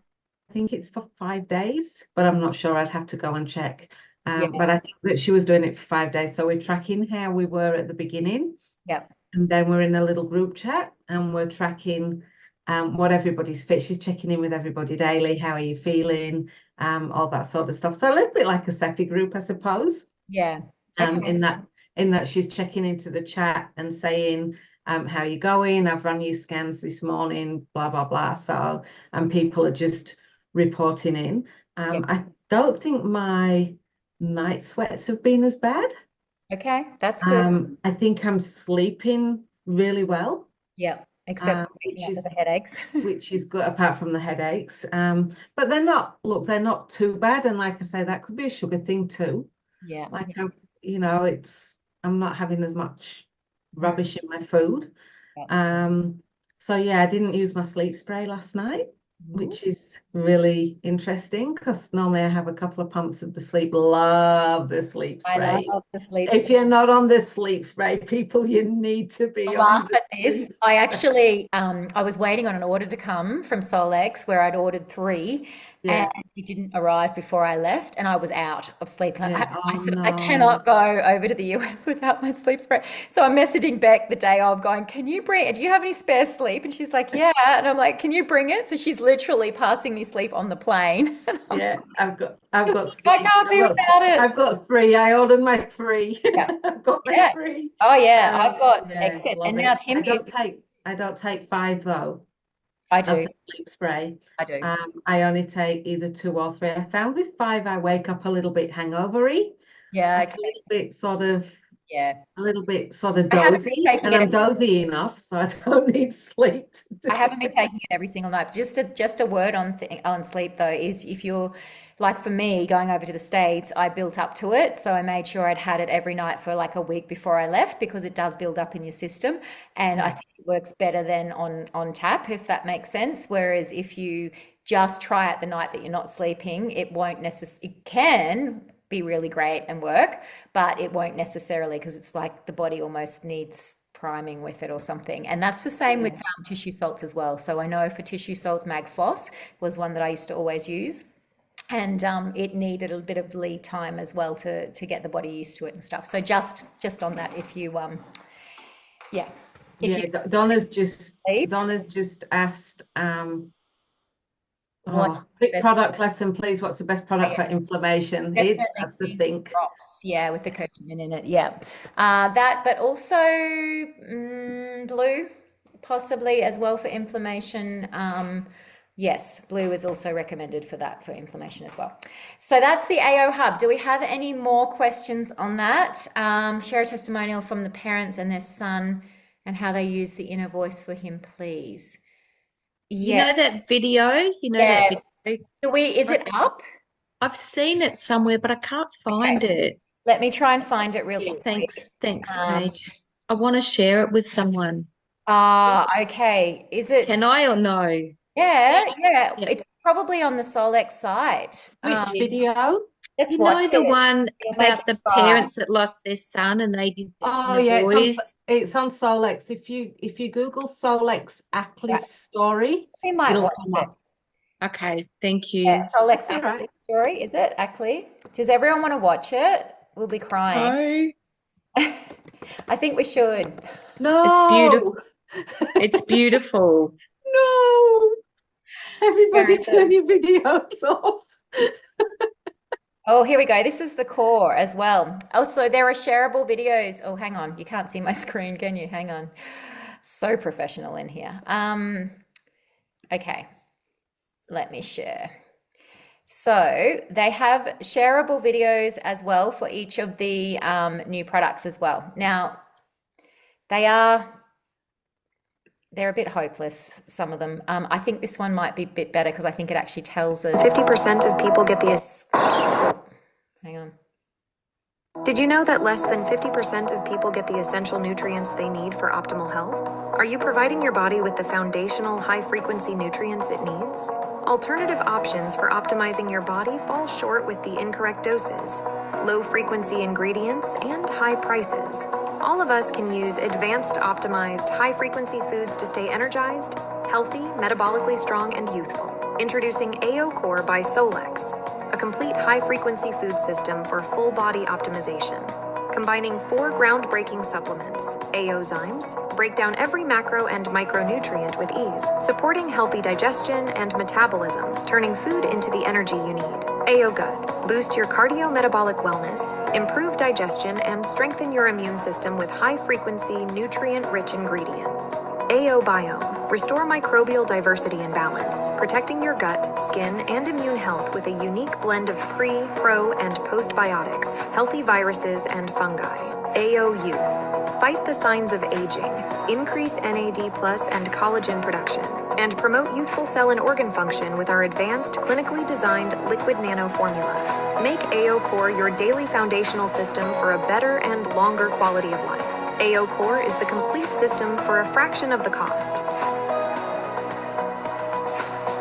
think it's for 5 days, but I'm not sure. I'd have to go and check. Yeah. But I think that she was doing it for 5 days. So we're tracking how we were at the beginning, Yep. and then we're in a little group chat and we're tracking what everybody's fit. She's checking in with everybody daily. How are you feeling? All that sort of stuff. So a little bit like a Seppi group, I suppose. Yeah. Okay. In that she's checking into the chat and saying, how are you going? I've run your scans this morning, blah, blah, blah. So, and people are just reporting in. Yep. I don't think my night sweats have been as bad. Okay. That's good. I think I'm sleeping really well, Yep. Except for waking which up with the is headaches. which is good apart from the headaches. But they're not too bad. And like I say, that could be a sugar thing too. Yeah. Like Yeah. I'm not having as much Mm, rubbish in my food. yeah. So yeah, I didn't use my sleep spray last night, Ooh, which is really interesting because normally I have a couple of pumps of the sleep. Love the sleep I spray. love the sleep. If you're not on the sleep spray, people, you need to I be laugh on the at this. sleep I spray. actually, I was waiting on an order to come from Solex where I'd ordered three, and Yeah, it didn't arrive before I left, and I was out of sleep. And yeah. I Oh said, I no. cannot go over to the US without my sleep spray. So I'm messaging Beck the day of, going, "Can you bring? Do you have any spare sleep?" And she's like, "Yeah." And I'm like, "Can you bring it?" So she's literally passing me sleep on the plane. And I'm Yeah, I've got like, I sleep. can't be without it. I've got three. I ordered my three. Yeah, I've got my yeah. three. Oh yeah, I've got Yeah, excess, and love now it. Tim keeps. I don't take five though I of do. the sleep spray. I do. I only take either two or three. I found with five I wake up a little bit hangovery. Yeah. I Okay. feel a bit sort of Yeah. a little bit sort of I haven't been dozy, taking and it. I'm dozy enough, so I don't need sleep to do I haven't been it. taking it every single night. Just a word on sleep though is if you're like for me going over to the States, I built up to it, so I made sure I'd had it every night for like a week before I left because it does build up in your system, and I Yeah. think it works better than on tap if that makes sense. Whereas if you just try it the night that you're not sleeping, it won't necessarily. It can be really great and work, but it won't necessarily because it's like the body almost needs priming with it or something. And that's the same with Yeah. tissue salts as well. So I know for tissue salts, Mag Floss was one that I used to always use. And it needed a bit of lead time as well to get the body used to it and stuff. So just on that, if you yeah, if Yeah, you sleep, Donna's just asked, what oh, quick product lesson, please. What's the best product for inflammation? definitely That's the green thing. drops, yeah, with the curcumin in it, yeah. That, but also blue, possibly as well for inflammation. Yes, blue is also recommended for that for inflammation as well. So that's the AO Hub. Do we have any more questions on that? Share a testimonial from the parents and their son and how they use the inner voice for him, please. You know Yes, that video? You know that yes. video? Is it up? I've seen it somewhere, but I can't find Okay. it. Let me try and find it real Yeah. quickly. Thanks, Um, Paige. I want to share it with someone. okay. Is it? Can I or no? Yeah, yeah. Yeah. It's probably on the Solex site. Which video? Let's You know watch the it. one It'll make about you the cry. parents that lost their son and they did the Oh inner yeah, voice? it's on Solex. If you Google Solex Ackley Right. story, We might it'll watch come it. up. Okay, thank Yeah, you. Solex That's all right. Ackley story, is it? Ackley? Does everyone want to watch it? We'll be crying. No, I think we should. it's beautiful. No, It's beautiful. no. Where Everybody is it? turn your videos off. Oh, here we go. This is the core as well. Also, there are shareable videos. Oh, hang on. You can't see my screen, can you? Hang on. So professional in here. Okay. Let me share. So they have shareable videos as well for each of the new products as well. Now, they're a bit hopeless, some of them. I think this one might be a bit better because I think it actually tells us 50% of people get the. hang on. Did you know that less than 50% of people get the essential nutrients they need for optimal health? Are you providing your body with the foundational high-frequency nutrients it needs? Alternative options for optimizing your body fall short with the incorrect doses, low-frequency ingredients, and high prices. All of us can use advanced, optimized, high-frequency foods to stay energized, healthy, metabolically strong, and youthful. Introducing AO Core by Solex, a complete high-frequency food system for full-body optimization. Combining 4 groundbreaking supplements, AOzymes, break down every macro and micronutrient with ease, supporting healthy digestion and metabolism, turning food into the energy you need. AO Gut, boost your cardiometabolic wellness, improve digestion, and strengthen your immune system with high-frequency, nutrient-rich ingredients. AO Biome, restore microbial diversity and balance, protecting your gut, skin, and immune health with a unique blend of pre, pro, and postbiotics, healthy viruses, and fungi. AO Youth, fight the signs of aging, increase NAD+ and collagen production, and promote youthful cell and organ function with our advanced, clinically designed liquid nano formula. Make AO Core your daily foundational system for a better and longer quality of life. AO Core is the complete system for a fraction of the cost.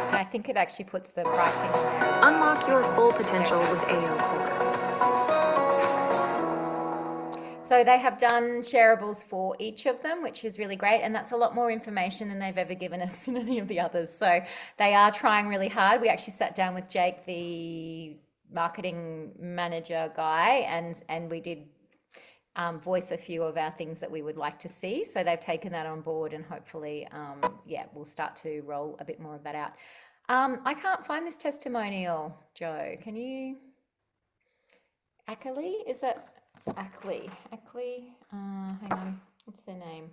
And I think it actually puts the pricing in there as well. Unlock your full potential with AO Core. So they have done shareables for each of them, which is really great. And that's a lot more information than they've ever given us in any of the others. So they are trying really hard. We actually sat down with Jake, the marketing manager guy, and we did voice a few of our things that we would like to see. So they've taken that on board and hopefully, yeah, we'll start to roll a bit more of that out. I can't find this testimonial, Joe. Can you? Ackley? Is that Ackley? Ackley? Hang on. What's their name?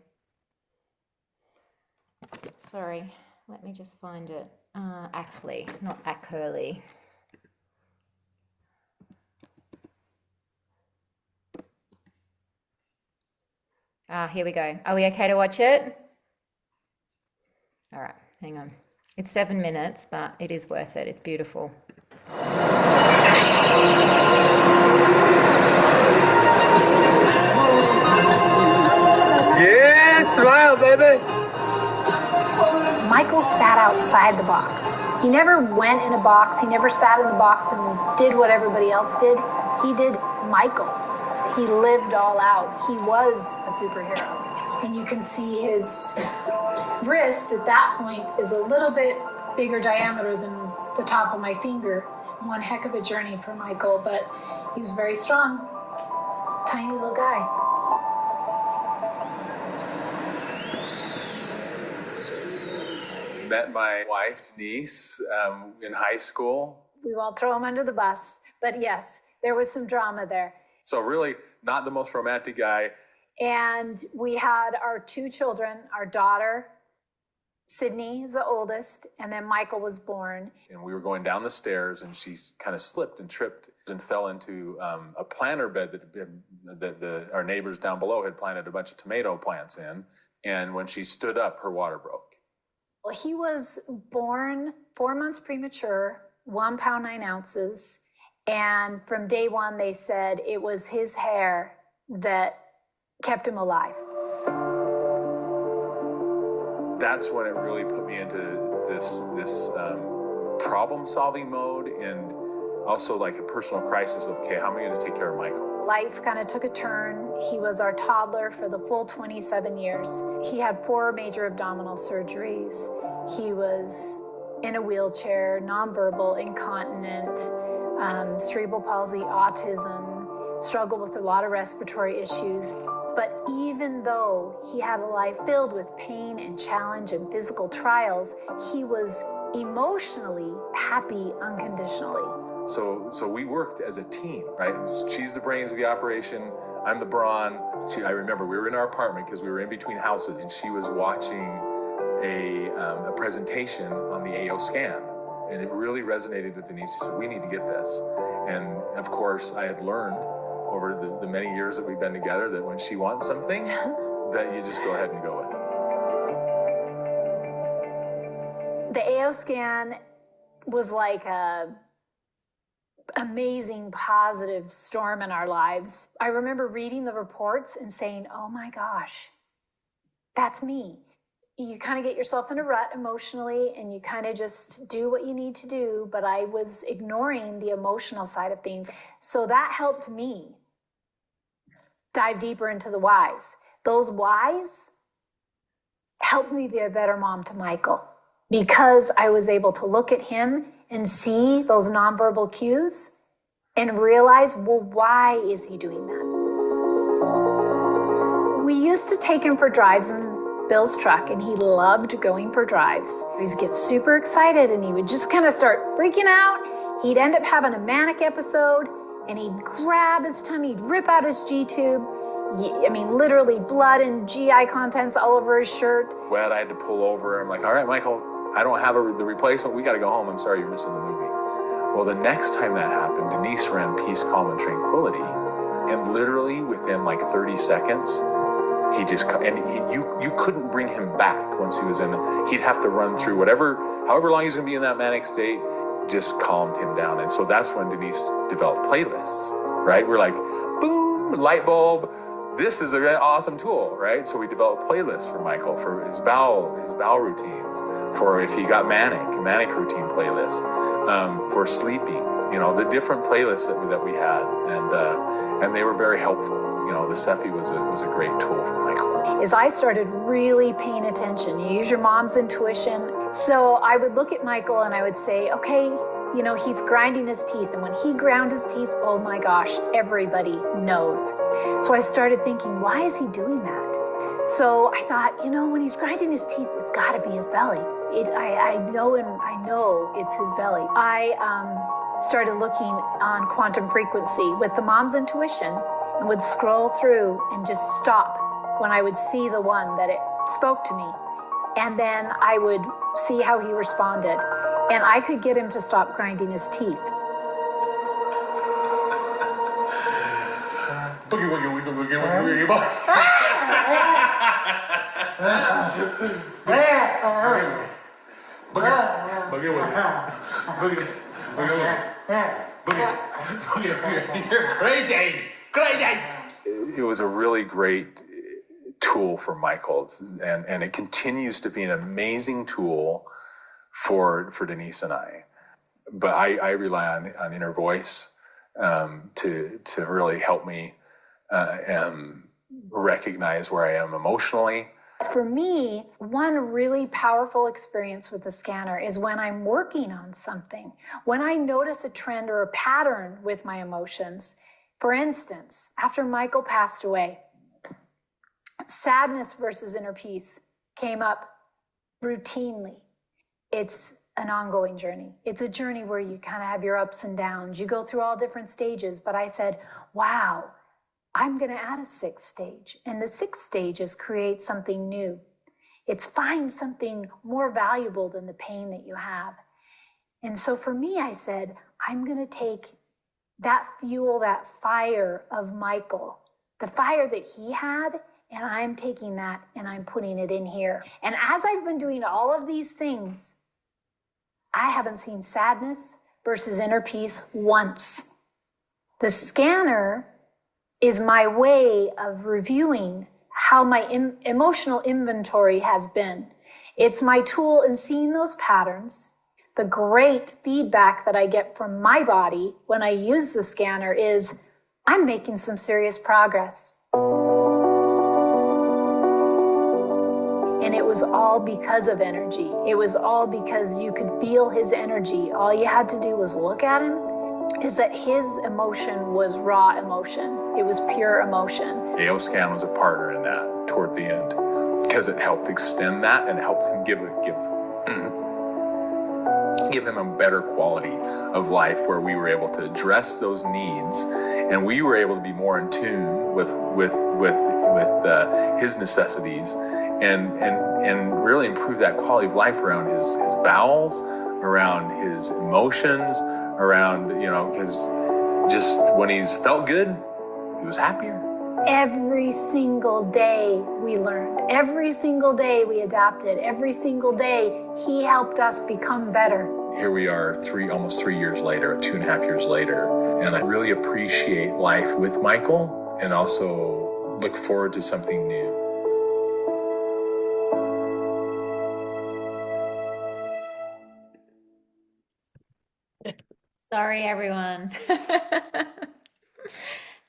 Sorry. Let me just find it. Ackley, not Ackley. Here we go. Are we okay to watch it? All right, hang on. It's 7 minutes, but it is worth it. It's beautiful. Yeah, smile, baby. Michael sat outside the box. He never went in a box. He never sat in the box and did what everybody else did. He did Michael. He lived all out. He was a superhero. And you can see his wrist at that point is a little bit bigger diameter than the top of my finger. One heck of a journey for Michael, but he was very strong. Tiny little guy. Met my wife, Denise, in high school. We won't throw him under the bus, but yes, there was some drama there. So really not the most romantic guy. And we had our 2 children, our daughter, Sydney was the oldest, and then Michael was born. And we were going down the stairs and she kind of slipped and tripped and fell into a planter bed that our neighbors down below had planted a bunch of tomato plants in. And when she stood up, her water broke. Well, he was born 4 months premature, 1 pound 9 ounces. And from day one, they said it was his hair that kept him alive. That's when it really put me into this problem-solving mode, and also like a personal crisis of, okay, how am I going to take care of Michael? Life kind of took a turn. He was our toddler for the full 27 years. He had 4 major abdominal surgeries. He was in a wheelchair, nonverbal, incontinent, cerebral palsy, autism, struggled with a lot of respiratory issues. But even though he had a life filled with pain and challenge and physical trials, he was emotionally happy unconditionally. So we worked as a team, right? She's the brains of the operation. I'm the brawn. I remember we were in our apartment because we were in between houses, and she was watching a presentation on the AO scan, and it really resonated with Denise. She said, we need to get this. And of course, I had learned over the many years that we've been together that when she wants something, that you just go ahead and go with it. The AO scan was like a amazing positive storm in our lives. I remember reading the reports and saying, oh my gosh, that's me. You kind of get yourself in a rut emotionally and you kind of just do what you need to do, but I was ignoring the emotional side of things. So that helped me dive deeper into the whys. Those whys helped me be a better mom to Michael because I was able to look at him and see those nonverbal cues and realize, well, why is he doing that? We used to take him for drives in Bill's truck, and he loved going for drives. He'd get super excited, and he would just kind of start freaking out. He'd end up having a manic episode, and he'd grab his tummy, he'd rip out his G-tube. I mean, literally blood and GI contents all over his shirt. Well, I had to pull over. I'm like, all right, Michael, I don't have the replacement. We got to go home. I'm sorry you're missing the movie. Well, the next time that happened, Denise ran Peace, Calm, and Tranquility. And literally within like 30 seconds, he just, you couldn't bring him back once he was in. He'd have to run through however long he's going to be in that manic state, just calmed him down. And so that's when Denise developed playlists, right? We're like, boom, light bulb. This is an awesome tool, right? So we developed playlists for Michael for his bowel routines, for if he got manic routine playlists, for sleeping, the different playlists that we had, and they were very helpful. The Sept was a great tool for Michael. As I started really paying attention, you use your mom's intuition. So I would look at Michael and I would say, okay, he's grinding his teeth. And when he ground his teeth, oh my gosh, everybody knows. So I started thinking, why is he doing that? So I thought, when he's grinding his teeth, it's got to be his belly. I know it's his belly. I started looking on quantum frequency with the mom's intuition and would scroll through and just stop when I would see the one that it spoke to me. And then I would see how he responded. And I could get him to stop grinding his teeth. Boogie, boogie, boogie, boogie, boogie, boogie. You're crazy. It was a really great tool for Michael, and it continues to be an amazing tool for Denise and I. But I rely on inner voice to really help me recognize where I am emotionally. For me, one really powerful experience with the scanner is when I'm working on something. When I notice a trend or a pattern with my emotions. For instance, after Michael passed away, sadness versus inner peace came up routinely. It's an ongoing journey. It's a journey where you kind of have your ups and downs. You go through all different stages. But I said, wow, I'm going to add a 6th stage. And the 6th stage is create something new. It's find something more valuable than the pain that you have. And so for me, I said, I'm going to take that fuel, that fire of Michael, the fire that he had, and I'm taking that and I'm putting it in here. And as I've been doing all of these things, I haven't seen sadness versus inner peace once. The scanner is my way of reviewing how my emotional inventory has been. It's my tool in seeing those patterns. The great feedback that I get from my body when I use the scanner is, I'm making some serious progress. And it was all because of energy. It was all because you could feel his energy. All you had to do was look at him, is that his emotion was raw emotion. It was pure emotion. AO Scan was a partner in that toward the end because it helped extend that and helped him give him a better quality of life where we were able to address those needs and we were able to be more in tune with his necessities and really improve that quality of life around his bowels, around his emotions, around, because just when he's felt good, he was happier. Every single day we learned. Every single day we adapted. Every single day he helped us become better. Here we are almost 3 years later, 2.5 years later, and I really appreciate life with Michael and also look forward to something new. Sorry, everyone.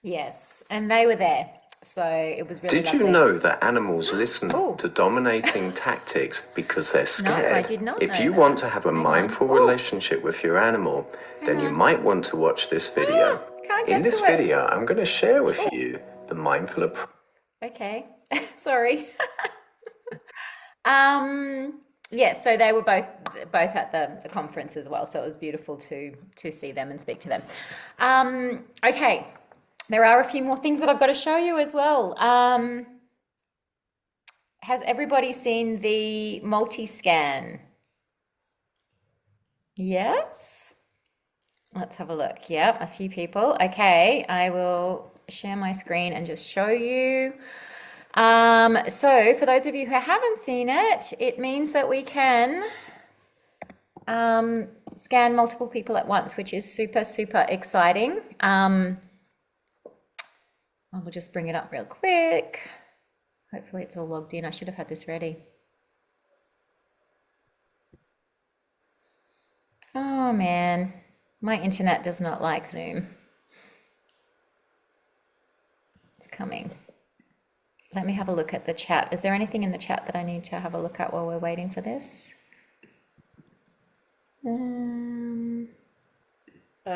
Yes, and they were there, so it was really Did lovely. you know that animals listen Ooh. to dominating tactics because they're scared? I did not If know you that. want to have a Hang on. mindful Ooh. relationship with your animal, then you might want to watch this video. Can't get In this to it. video, I'm going to share with you the mindful approach. Okay, sorry. Yeah, so they were both at the conference as well, so it was beautiful to see them and speak to them. Okay, there are a few more things that I've got to show you as well. Has everybody seen the multi-scan? Yes? Let's have a look. Yeah, a few people. Okay, I will share my screen and just show you. So for those of you who haven't seen it, it means that we can scan multiple people at once, which is super, super exciting. We'll just bring it up real quick. Hopefully it's all logged in. I should have had this ready. Oh man, my internet does not like Zoom. It's coming. Let me have a look at the chat. Is there anything in the chat that I need to have a look at while we're waiting for this? I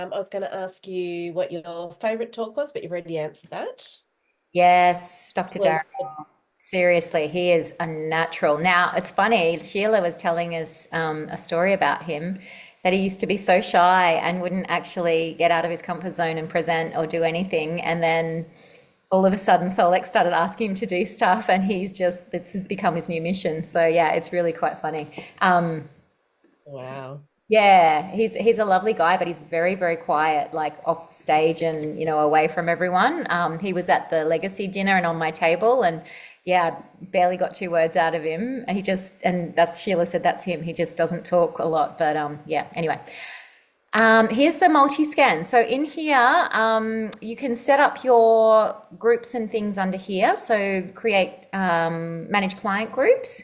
was going to ask you what your favourite talk was, but you've already answered that. Yes, Dr. Well, Darryl. Seriously, he is a natural. Now, it's funny, Sheila was telling us a story about him, that he used to be so shy and wouldn't actually get out of his comfort zone and present or do anything. And then all of a sudden, Solex started asking him to do stuff, and this has become his new mission. So yeah, it's really quite funny. Wow. Yeah, he's a lovely guy, but he's very, very quiet, like off stage and, away from everyone. He was at the legacy dinner and on my table, and Yeah, barely got 2 words out of him. He just, and that's Sheila said that's him. He just doesn't talk a lot, but yeah, anyway. Here's the multi-scan. So in here, you can set up your groups and things under here. So create, manage client groups,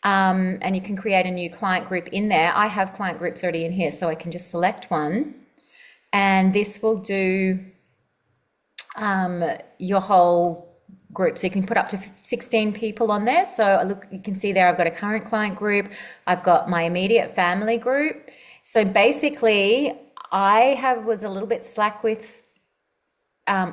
and you can create a new client group in there. I have client groups already in here, so I can just select one, and this will do your whole group. So you can put up to 16 people on there. So look, you can see there I've got a current client group. I've got my immediate family group. So basically, I was a little bit slack with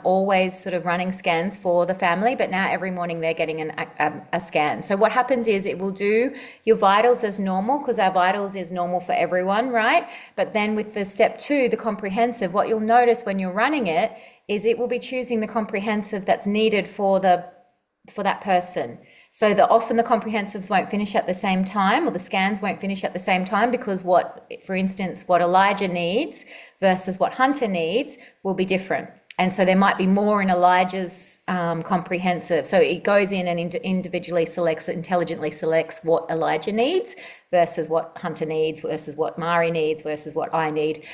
always sort of running scans for the family, but now every morning they're getting a scan. So what happens is it will do your vitals as normal, because our vitals is normal for everyone, right? But then with the step 2, the comprehensive, what you'll notice when you're running it is it will be choosing the comprehensive that's needed for that person. So often the comprehensives won't finish at the same time, or the scans won't finish at the same time, because for instance, what Elijah needs versus what Hunter needs will be different. And so there might be more in Elijah's comprehensive. So it goes in and individually intelligently selects what Elijah needs versus what Hunter needs versus what Mari needs versus what I need.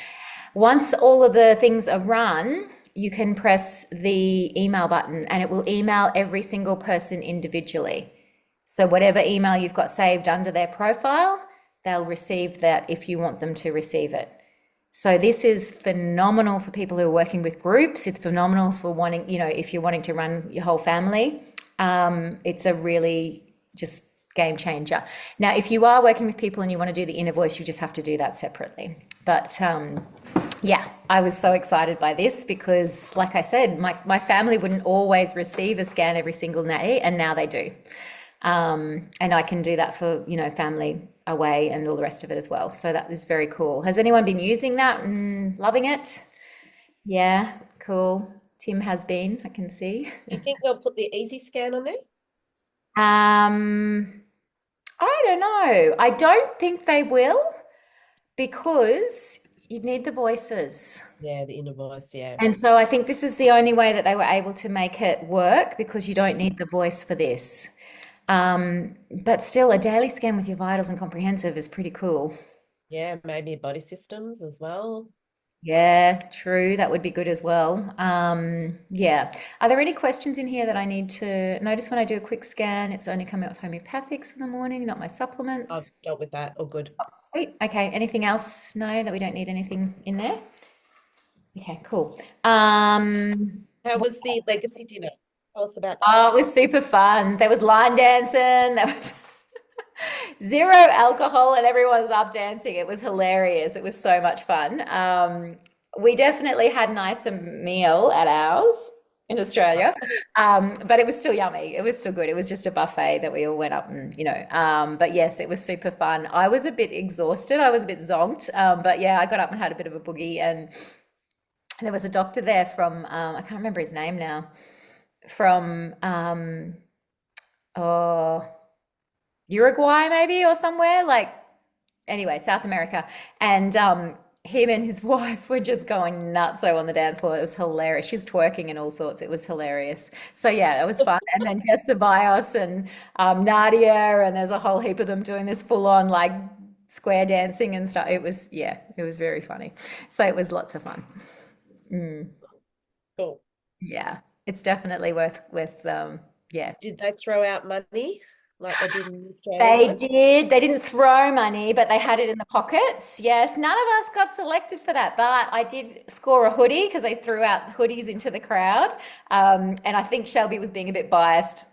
Once all of the things are run, you can press the email button and it will email every single person individually. So whatever email you've got saved under their profile, they'll receive that if you want them to receive it. So this is phenomenal for people who are working with groups. It's phenomenal for wanting, if you're wanting to run your whole family. It's a really just game changer. Now, if you are working with people and you want to do the inner voice, you just have to do that separately. But yeah, I was so excited by this because, like I said, my family wouldn't always receive a scan every single day, and now they do. And I can do that for, family away and all the rest of it as well. So that is very cool. Has anyone been using that and loving it? Yeah, cool. Tim has been, I can see. You think they'll put the easy scan on there? I don't know. I don't think they will, because you need the voices. Yeah, the inner voice, yeah. And so I think this is the only way that they were able to make it work, because you don't need the voice for this. But still, a daily scan with your vitals and comprehensive is pretty cool. Yeah, maybe body systems as well. Yeah, true. That would be good as well. Yeah. Are there any questions in here that I need to notice when I do a quick scan? It's only coming out with homeopathics in the morning, not my supplements. I've dealt with that. All good. Oh, sweet. Okay. Anything else? No, that we don't need anything in there? Okay, cool. How was the legacy dinner? Tell us about that. Oh, it was super fun. There was line dancing. There was zero alcohol, and everyone was up dancing. It was hilarious. It was so much fun. We definitely had a nicer meal at ours in Australia, but it was still yummy. It was still good. It was just a buffet that we all went up and, but yes, it was super fun. I was a bit exhausted. I was a bit zonked, but yeah, I got up and had a bit of a boogie, and there was a doctor there from, I can't remember his name now, from Uruguay maybe, or somewhere, anyway, South America. And him and his wife were just going nuts on the dance floor. It was hilarious. She's twerking and all sorts. It was hilarious. So yeah, it was fun. And then Jess Ceballos and Nadia, and there's a whole heap of them doing this full on square dancing and stuff. It was very funny. So it was lots of fun. Cool. Yeah, it's definitely worth yeah. Did they throw out money like they did in Australia? They did. They didn't throw money, but they had it in the pockets. Yes, none of us got selected for that, but I did score a hoodie because they threw out hoodies into the crowd. And I think Shelby was being a bit biased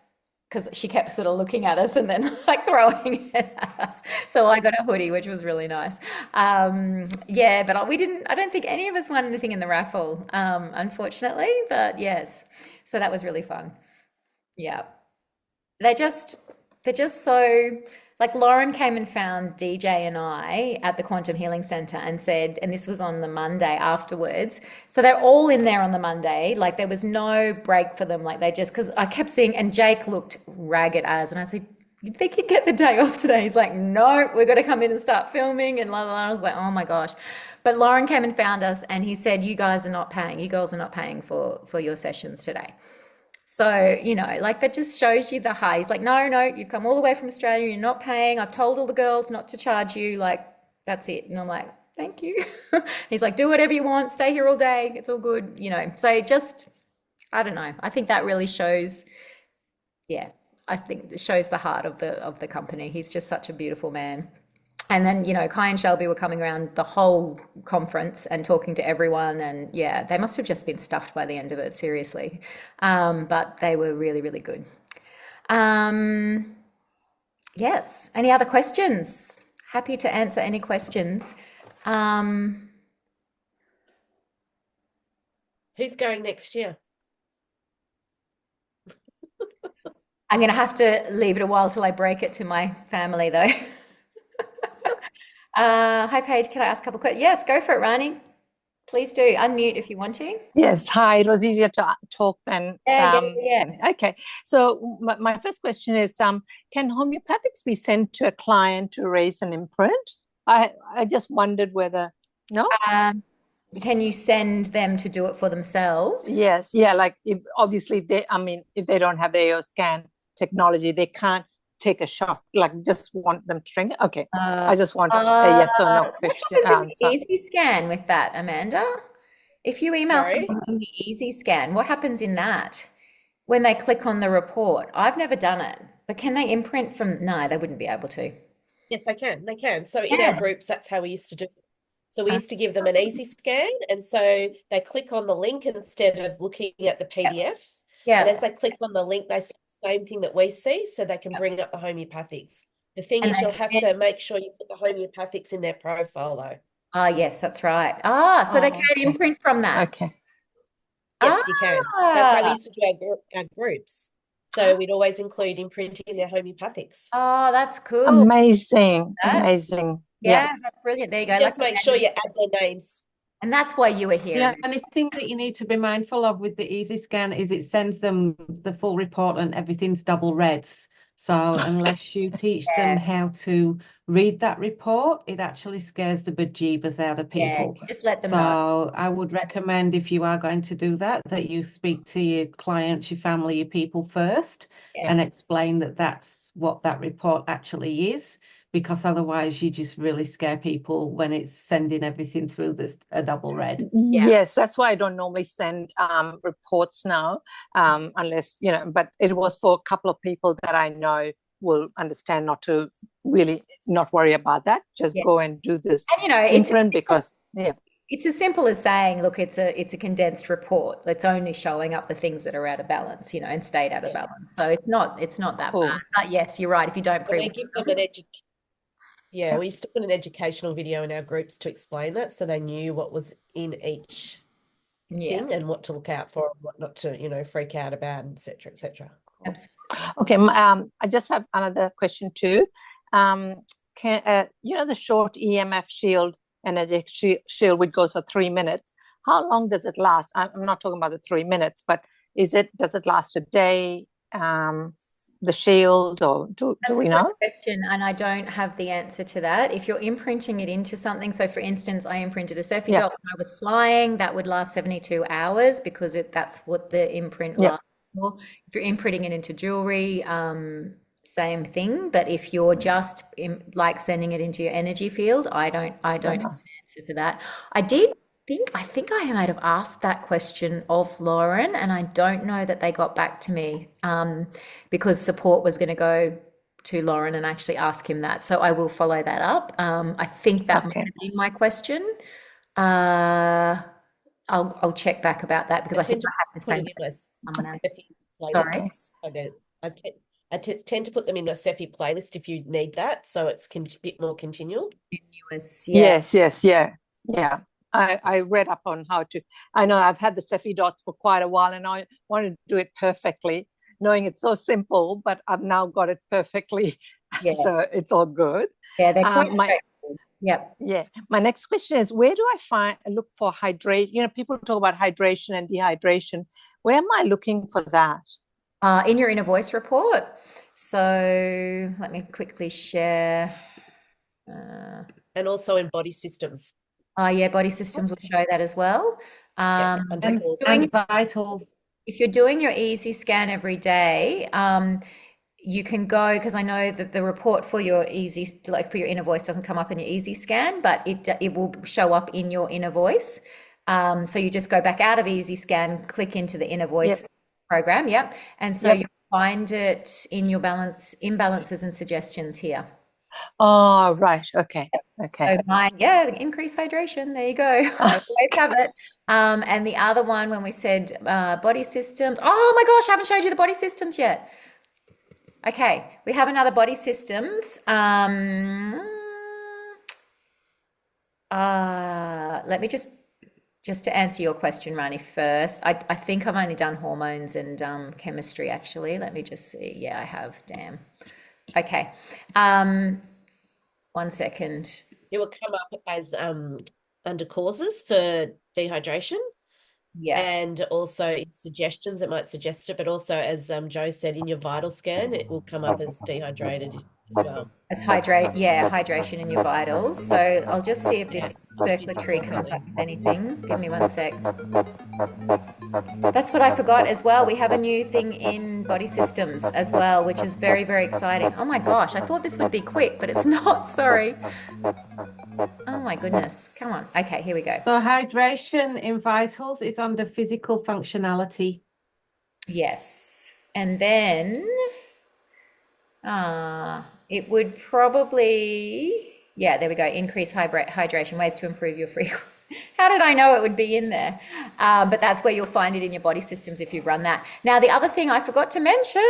because she kept sort of looking at us and then throwing it at us. So I got a hoodie, which was really nice. Yeah, but I don't think any of us won anything in the raffle, unfortunately, but yes. So that was really fun. Yeah. They're just so, Lauren came and found DJ and I at the Quantum Healing Center and said, and this was on the Monday afterwards. So they're all in there on the Monday. There was no break for them. Because I kept seeing, and Jake looked ragged as, and I said, you think you'd get the day off today? He's like, no, we're going to come in and start filming. And I was like, oh my gosh. But Lauren came and found us and he said, you guys are not paying. You girls are not paying for your sessions today. So, like that just shows you the heart. He's like, no, you've come all the way from Australia, you're not paying. I've told all the girls not to charge you. Like, that's it. And I'm like, thank you. He's like, do whatever you want, stay here all day. It's all good, So just, I don't know. I think that really shows, I think it shows the heart of the company. He's just such a beautiful man. And then, Kai and Shelby were coming around the whole conference and talking to everyone. And yeah, they must have just been stuffed by the end of it, seriously. But they were really, really good. Yes. Any other questions? Happy to answer any questions. Who's going next year? I'm going to have to leave it a while till I break it to my family, though. Hi, Paige. Can I ask a couple of questions? Yes, go for it, Rani. Please do. Unmute if you want to. Yes, hi. It was easier to talk than Yeah. Okay. So my first question is, can homeopathics be sent to a client to raise an imprint? I just wondered whether no. Can you send them to do it for themselves? Yes, yeah. Like obviously if they don't have the AO scan technology, they can't take a shot. Like just want them to drink it. Okay. I just want a yes or no question answer. Easy scan with that, Amanda. If you email someone in the easy scan, what happens in that when they click on the report? I've never done it, but can they imprint from? No, they wouldn't be able to. Yes, they can. They can. So in our groups, that's how we used to do it. So we used to give them an easy scan, and so they click on the link instead of looking at the PDF. Yeah. And as they click on the link, they see the same thing that we see, so they can bring up the homeopathics. The thing is, you'll have to make sure you put the homeopathics in their profile, though. Ah, yes, that's right. So they can imprint from that. Okay. Yes, you can. That's how we used to do our groups. So we'd always include imprinting their homeopathics. Oh, that's cool. Amazing. Amazing. Yeah, that's brilliant. There you go. Just make sure you add their names. And that's why you were here. Yeah, and the thing that you need to be mindful of with the easy scan is it sends them the full report and everything's double reds. So unless you teach them how to read that report, it actually scares the bejeebus out of people. Yeah, just let them know. So I would recommend, if you are going to do that, that you speak to your clients, your family, your people first, and explain that that's what that report actually is. Because otherwise you just really scare people when it's sending everything through this a double red. Yes, that's why I don't normally send reports now, unless, but it was for a couple of people that I know will understand not to really not worry about that. Just go and do this imprint because, It's as simple as saying, look, it's a condensed report that's only showing up the things that are out of balance, and stayed out of balance. So it's not that bad. But yes, you're right. If you don't we give them we used to put an educational video in our groups to explain that, so they knew what was in each thing and what to look out for and what not to, freak out about, etc., etc. Okay, I just have another question too. Can the short EMF shield energetic shield, which goes for 3 minutes? How long does it last? I'm not talking about the 3 minutes, but does it last a day? The shield, or do we know? That's a good question, and I don't have the answer to that. If you're imprinting it into something, so for instance, I imprinted a Sept dot when I was flying, that would last 72 hours because that's what the imprint lasts for. If you're imprinting it into jewelry, same thing. But if you're just like sending it into your energy field, I don't have an answer for that. I think I might have asked that question of Lauren, and I don't know that they got back to me because support was going to go to Lauren and actually ask him that. So I will follow that up. I think that might have been my question. I'll check back about that because I think I have the same question. Sorry. I tend to put them in a Sefi playlist if you need that, so it's a bit more continual. Yes, yeah. I read up on how to. I know I've had the Sefi dots for quite a while, and I wanted to do it perfectly, knowing it's so simple. But I've now got it perfectly, so it's all good. Yeah, they're quite straightforward. Yep. Yeah. My next question is, where do I look for hydration? People talk about hydration and dehydration. Where am I looking for that? In your inner voice report. So let me quickly share. And also in body systems. Body systems will show that as well. And vitals. if you're doing your easy scan every day, you can go, because I know that the report for your easy, like for your inner voice, doesn't come up in your easy scan, but it will show up in your inner voice. So you just go back out of easy scan, click into the inner voice program. Yep. And so you find it in your imbalances and suggestions here. Oh, right. Okay. So mine, increase hydration. There you go. I always have it. And the other one, when we said body systems. Oh my gosh, I haven't showed you the body systems yet. Okay, we have another body systems. Let me just to answer your question, Rani, first. I think I've only done hormones and chemistry, actually. Let me just see. Yeah, I have. Damn. Okay. 1 second. It will come up as under causes for dehydration. Yeah. And also in suggestions, it might suggest it, but also as Joe said, in your vital scan, it will come up as dehydrated as well. As hydration in your vitals. So I'll just see if this circulatory comes up with anything. Give me 1 sec. That's what I forgot as well. We have a new thing in body systems as well, which is very, very exciting. Oh my gosh, I thought this would be quick, but it's not. Sorry. Oh my goodness. Come on. Okay, here we go. So hydration in vitals is under physical functionality. Yes. And then it would probably, there we go. Increase hydration, ways to improve your frequency. How did I know it would be in there? But that's where you'll find it in your body systems if you run that. Now, the other thing I forgot to mention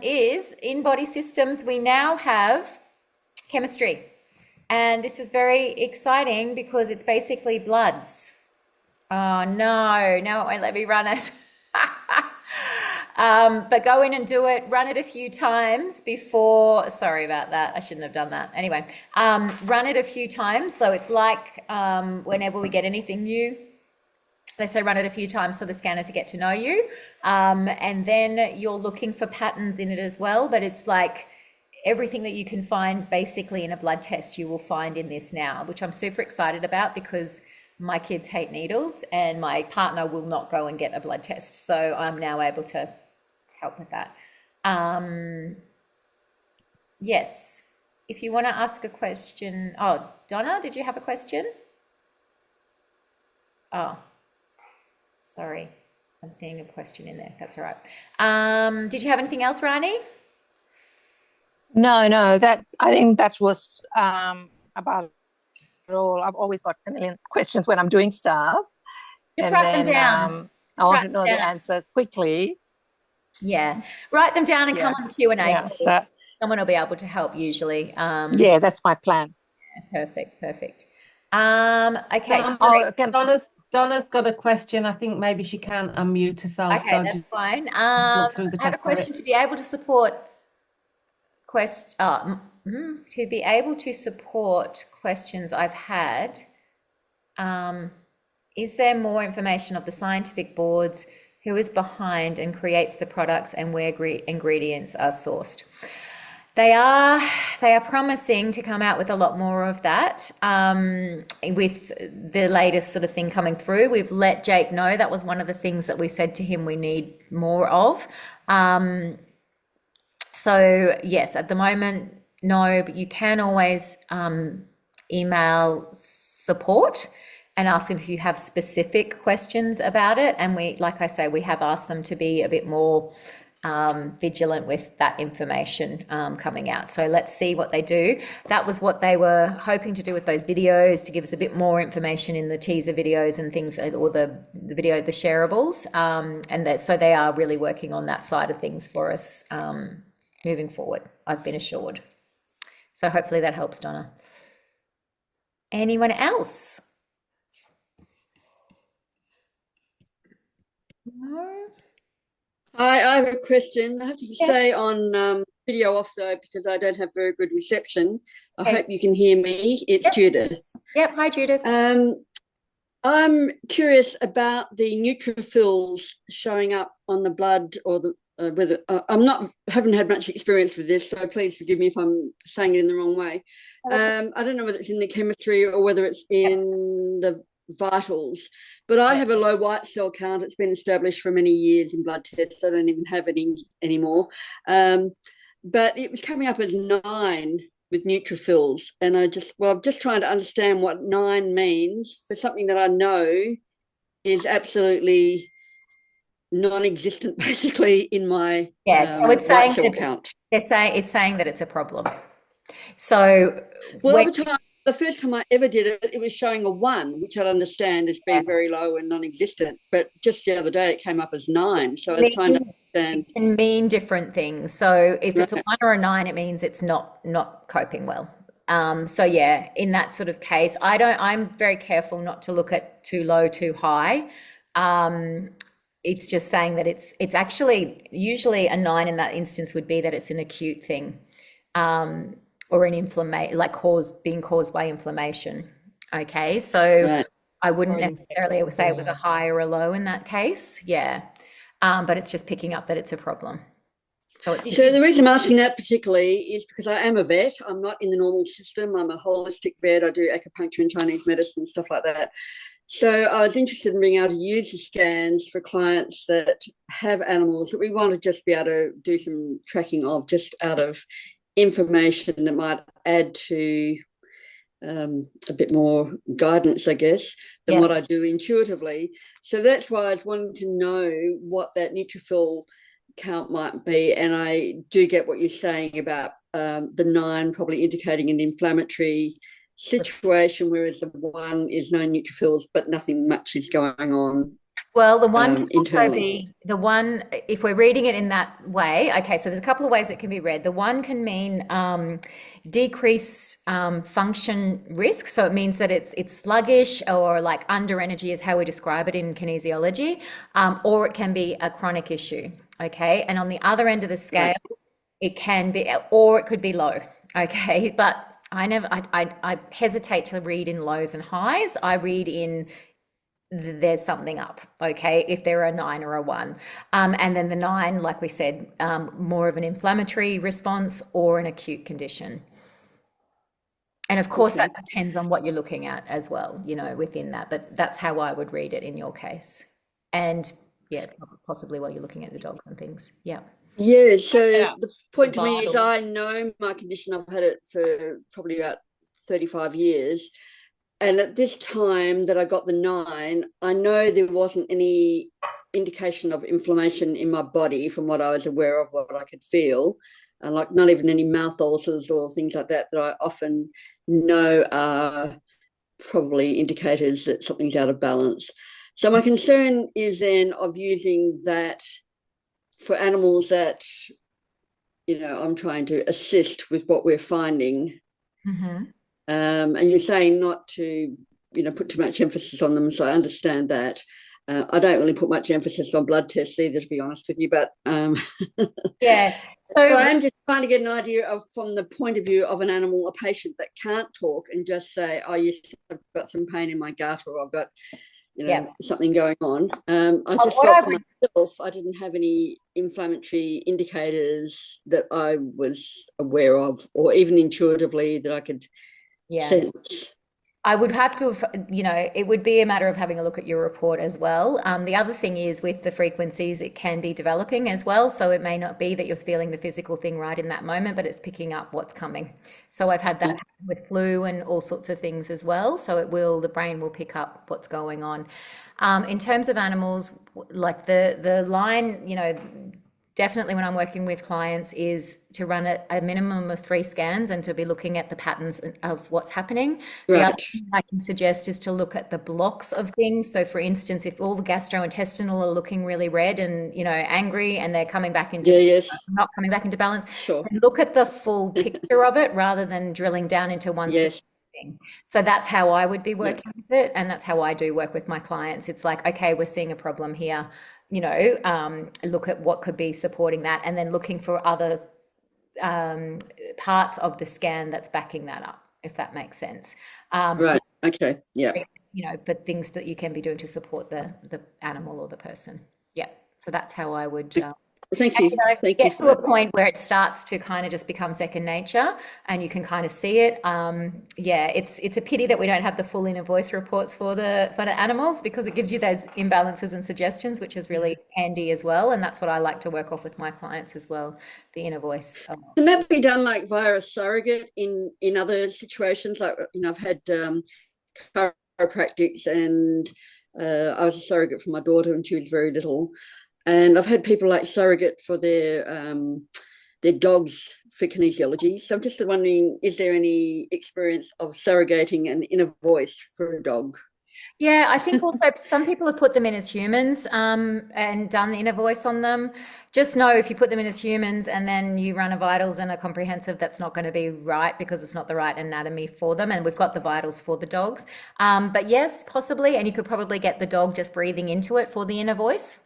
is in body systems, we now have chemistry. And this is very exciting because it's basically bloods. Oh, no, it won't let me run it. But go in and do it. Run it a few times before. Sorry about that. I shouldn't have done that. Anyway, run it a few times. So it's like whenever we get anything new, they say run it a few times for the scanner to get to know you. And then you're looking for patterns in it as well. But it's like everything that you can find basically in a blood test, you will find in this now, which I'm super excited about because my kids hate needles and my partner will not go and get a blood test. So I'm now able to help with that. Yes, if you want to ask a question. Oh, Donna, did you have a question? Oh, sorry. I'm seeing a question in there. That's all right. Did you have anything else, Rani? No, I think that was about it all. I've always got a million questions when I'm doing stuff. Just write them down. I want to know the answer quickly. Yeah, write them down and come on the Q&A. Yeah, so, someone will be able to help usually. That's my plan. Perfect. Okay. Donna's got a question. I think maybe she can't unmute herself. Okay, so that's fine. I have a question to be able to support questions I've had. Is there more information of the scientific boards, who is behind and creates the products, and where ingredients are sourced? They are promising to come out with a lot more of that with the latest sort of thing coming through. We've let Jake know that was one of the things that we said to him we need more of. So yes, at the moment, no, but you can always email support and ask them if you have specific questions about it. And we, like I say, we have asked them to be a bit more vigilant with that information coming out. So let's see what they do. That was what they were hoping to do with those videos, to give us a bit more information in the teaser videos and things, or the shareables. And so they are really working on that side of things for us moving forward, I've been assured. So hopefully that helps, Donna. Anyone else? No? I have a question. I have to stay on video off though because I don't have very good reception. I hope you can hear me. It's Judith. Yep. Hi, Judith. I'm curious about the neutrophils showing up on the blood, or the whether haven't had much experience with this, so please forgive me if I'm saying it in the wrong way. I don't know whether it's in the chemistry or whether it's in the vitals, But I have a low white cell count. It's been established for many years in blood tests. I don't even have it anymore. But it was coming up as 9 with neutrophils. And I'm just trying to understand what 9 means for something that I know is absolutely non-existent, basically, in my so it's saying white cell count. It's saying that it's a problem. So the first time I ever did it, it was showing a 1, which I'd understand as being very low and non-existent. But just the other day, it came up as 9. So I was trying to understand. It can mean different things. So if it's a 1 or a 9, it means it's not coping well. So yeah, in that sort of case, I'm very careful not to look at too low, too high. It's just saying that it's actually usually a 9 in that instance would be that it's an acute thing, or an inflammation, like being caused by inflammation. Okay, so I wouldn't necessarily say it was a high or a low in that case. Yeah, but it's just picking up that it's a problem. So the reason I'm asking that particularly is because I am a vet. I'm not in the normal system. I'm a holistic vet. I do acupuncture and Chinese medicine, stuff like that. So I was interested in being able to use the scans for clients that have animals that we want to just be able to do some tracking of, just out of information that might add to a bit more guidance, I guess, than what I do intuitively. So that's why I was wanting to know what that neutrophil count might be. And I do get what you're saying about the 9 probably indicating an inflammatory situation, whereas the 1 is no neutrophils, but nothing much is going on. Well, the 1 can also internally. be the 1, if we're reading it in that way. Okay, so there's a couple of ways it can be read. The 1 can mean decrease function risk. So it means that it's sluggish, or like under energy is how we describe it in kinesiology, or it can be a chronic issue. Okay, and on the other end of the scale, it can be, or it could be low. Okay, but I hesitate to read in lows and highs. I read in there's something up, okay, if there are a 9 or a 1. And then the 9, like we said, more of an inflammatory response or an acute condition. And of course, that depends on what you're looking at as well, within that. But that's how I would read it in your case. And yeah, possibly while you're looking at the dogs and things. Yeah. Yeah, so the point to me is I know my condition. I've had it for probably about 35 years. And at this time that I got the 9, I know there wasn't any indication of inflammation in my body from what I was aware of, what I could feel. And like not even any mouth ulcers or things like that I often know are probably indicators that something's out of balance. So my concern is then of using that for animals that, I'm trying to assist with what we're finding. Mm-hmm. And you're saying not to, put too much emphasis on them. So I understand that. I don't really put much emphasis on blood tests either, to be honest with you. But yeah. So I'm just trying to get an idea of, from the point of view of an animal, a patient that can't talk, and just say, oh, yes, I've got some pain in my gut, or I've got, something going on. I just felt for myself, I didn't have any inflammatory indicators that I was aware of, or even intuitively that I could sense. I would have to have, it would be a matter of having a look at your report as well. The other thing is with the frequencies, it can be developing as well. So it may not be that you're feeling the physical thing right in that moment, but it's picking up what's coming. So I've had that with flu and all sorts of things as well. So the brain will pick up what's going on. In terms of animals, like the line, definitely when I'm working with clients is to run a minimum of 3 scans and to be looking at the patterns of what's happening. The other thing I can suggest is to look at the blocks of things. So for instance, if all the gastrointestinal are looking really red and, angry, and they're coming back into, not coming back into balance, look at the full picture of it rather than drilling down into one specific thing. So that's how I would be working with it. And that's how I do work with my clients. It's like, okay, we're seeing a problem here. Look at what could be supporting that, and then looking for other parts of the scan that's backing that up, if that makes sense. Right. Okay. Yeah. But things that you can be doing to support the animal or the person. Yeah. So that's how I would Thank And, you. you know, Thank you get for to a that. point where it starts to kind of just become second nature and you can kind of see it. Yeah, it's a pity that we don't have the full inner voice reports for the animals, because it gives you those imbalances and suggestions, which is really handy as well. And that's what I like to work off with my clients as well, the inner voice a lot. Can that be done like via a surrogate in other situations? Like, you know, I've had chiropractics, and I was a surrogate for my daughter when she was very little. And I've had people like surrogate for their dogs for kinesiology. So I'm just wondering, is there any experience of surrogating an inner voice for a dog? Yeah, I think also some people have put them in as humans, and done the inner voice on them. Just know if you put them in as humans and then you run a vitals and a comprehensive, that's not going to be right, because it's not the right anatomy for them. And we've got the vitals for the dogs. But yes, possibly. And you could probably get the dog just breathing into it for the inner voice.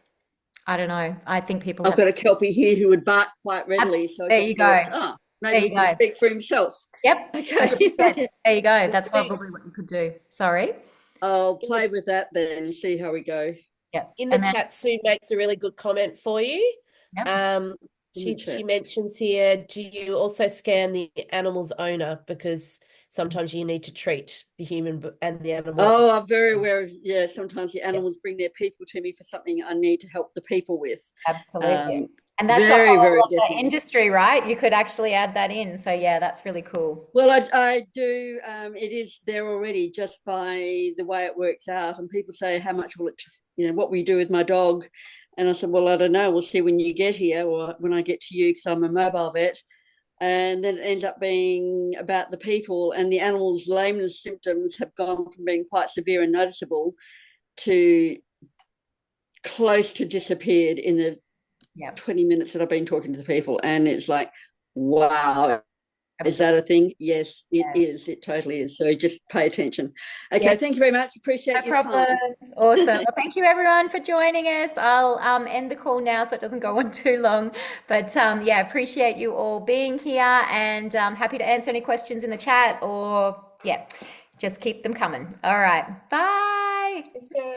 I don't know. I think people I've have. got a Kelpie here who would bark quite readily. So I There just you thought, go. maybe There he you can go. speak for himself. Yep. Okay. 100%. There you go. That's Yes. probably what you could do. Sorry. I'll play with that then and see how we go. Yep. In the chat, Sue makes a really good comment for you. Yep. She mentions here, do you also scan the animal's owner? Because sometimes you need to treat the human and the animal. Oh, I'm very aware of, sometimes the animals bring their people to me for something I need to help the people with. Absolutely. And that's very, a very whole definitely. industry, right? You could actually add that in. So yeah, that's really cool. Well, I do. It is there already, just by the way it works out. And people say, how much will it, what will you do with my dog? And I said, well, I don't know. We'll see when you get here, or when I get to you, because I'm a mobile vet. And then it ends up being about the people, and the animal's lameness symptoms have gone from being quite severe and noticeable to close to disappeared in the 20 minutes that I've been talking to the people. And it's like, wow. Absolutely. Is that a thing? Yes, it is. It totally is. So just pay attention. Okay, thank you very much. Appreciate your time. Awesome. Well, thank you everyone for joining us. I'll end the call now so it doesn't go on too long. But appreciate you all being here, and happy to answer any questions in the chat, or just keep them coming. All right. Bye.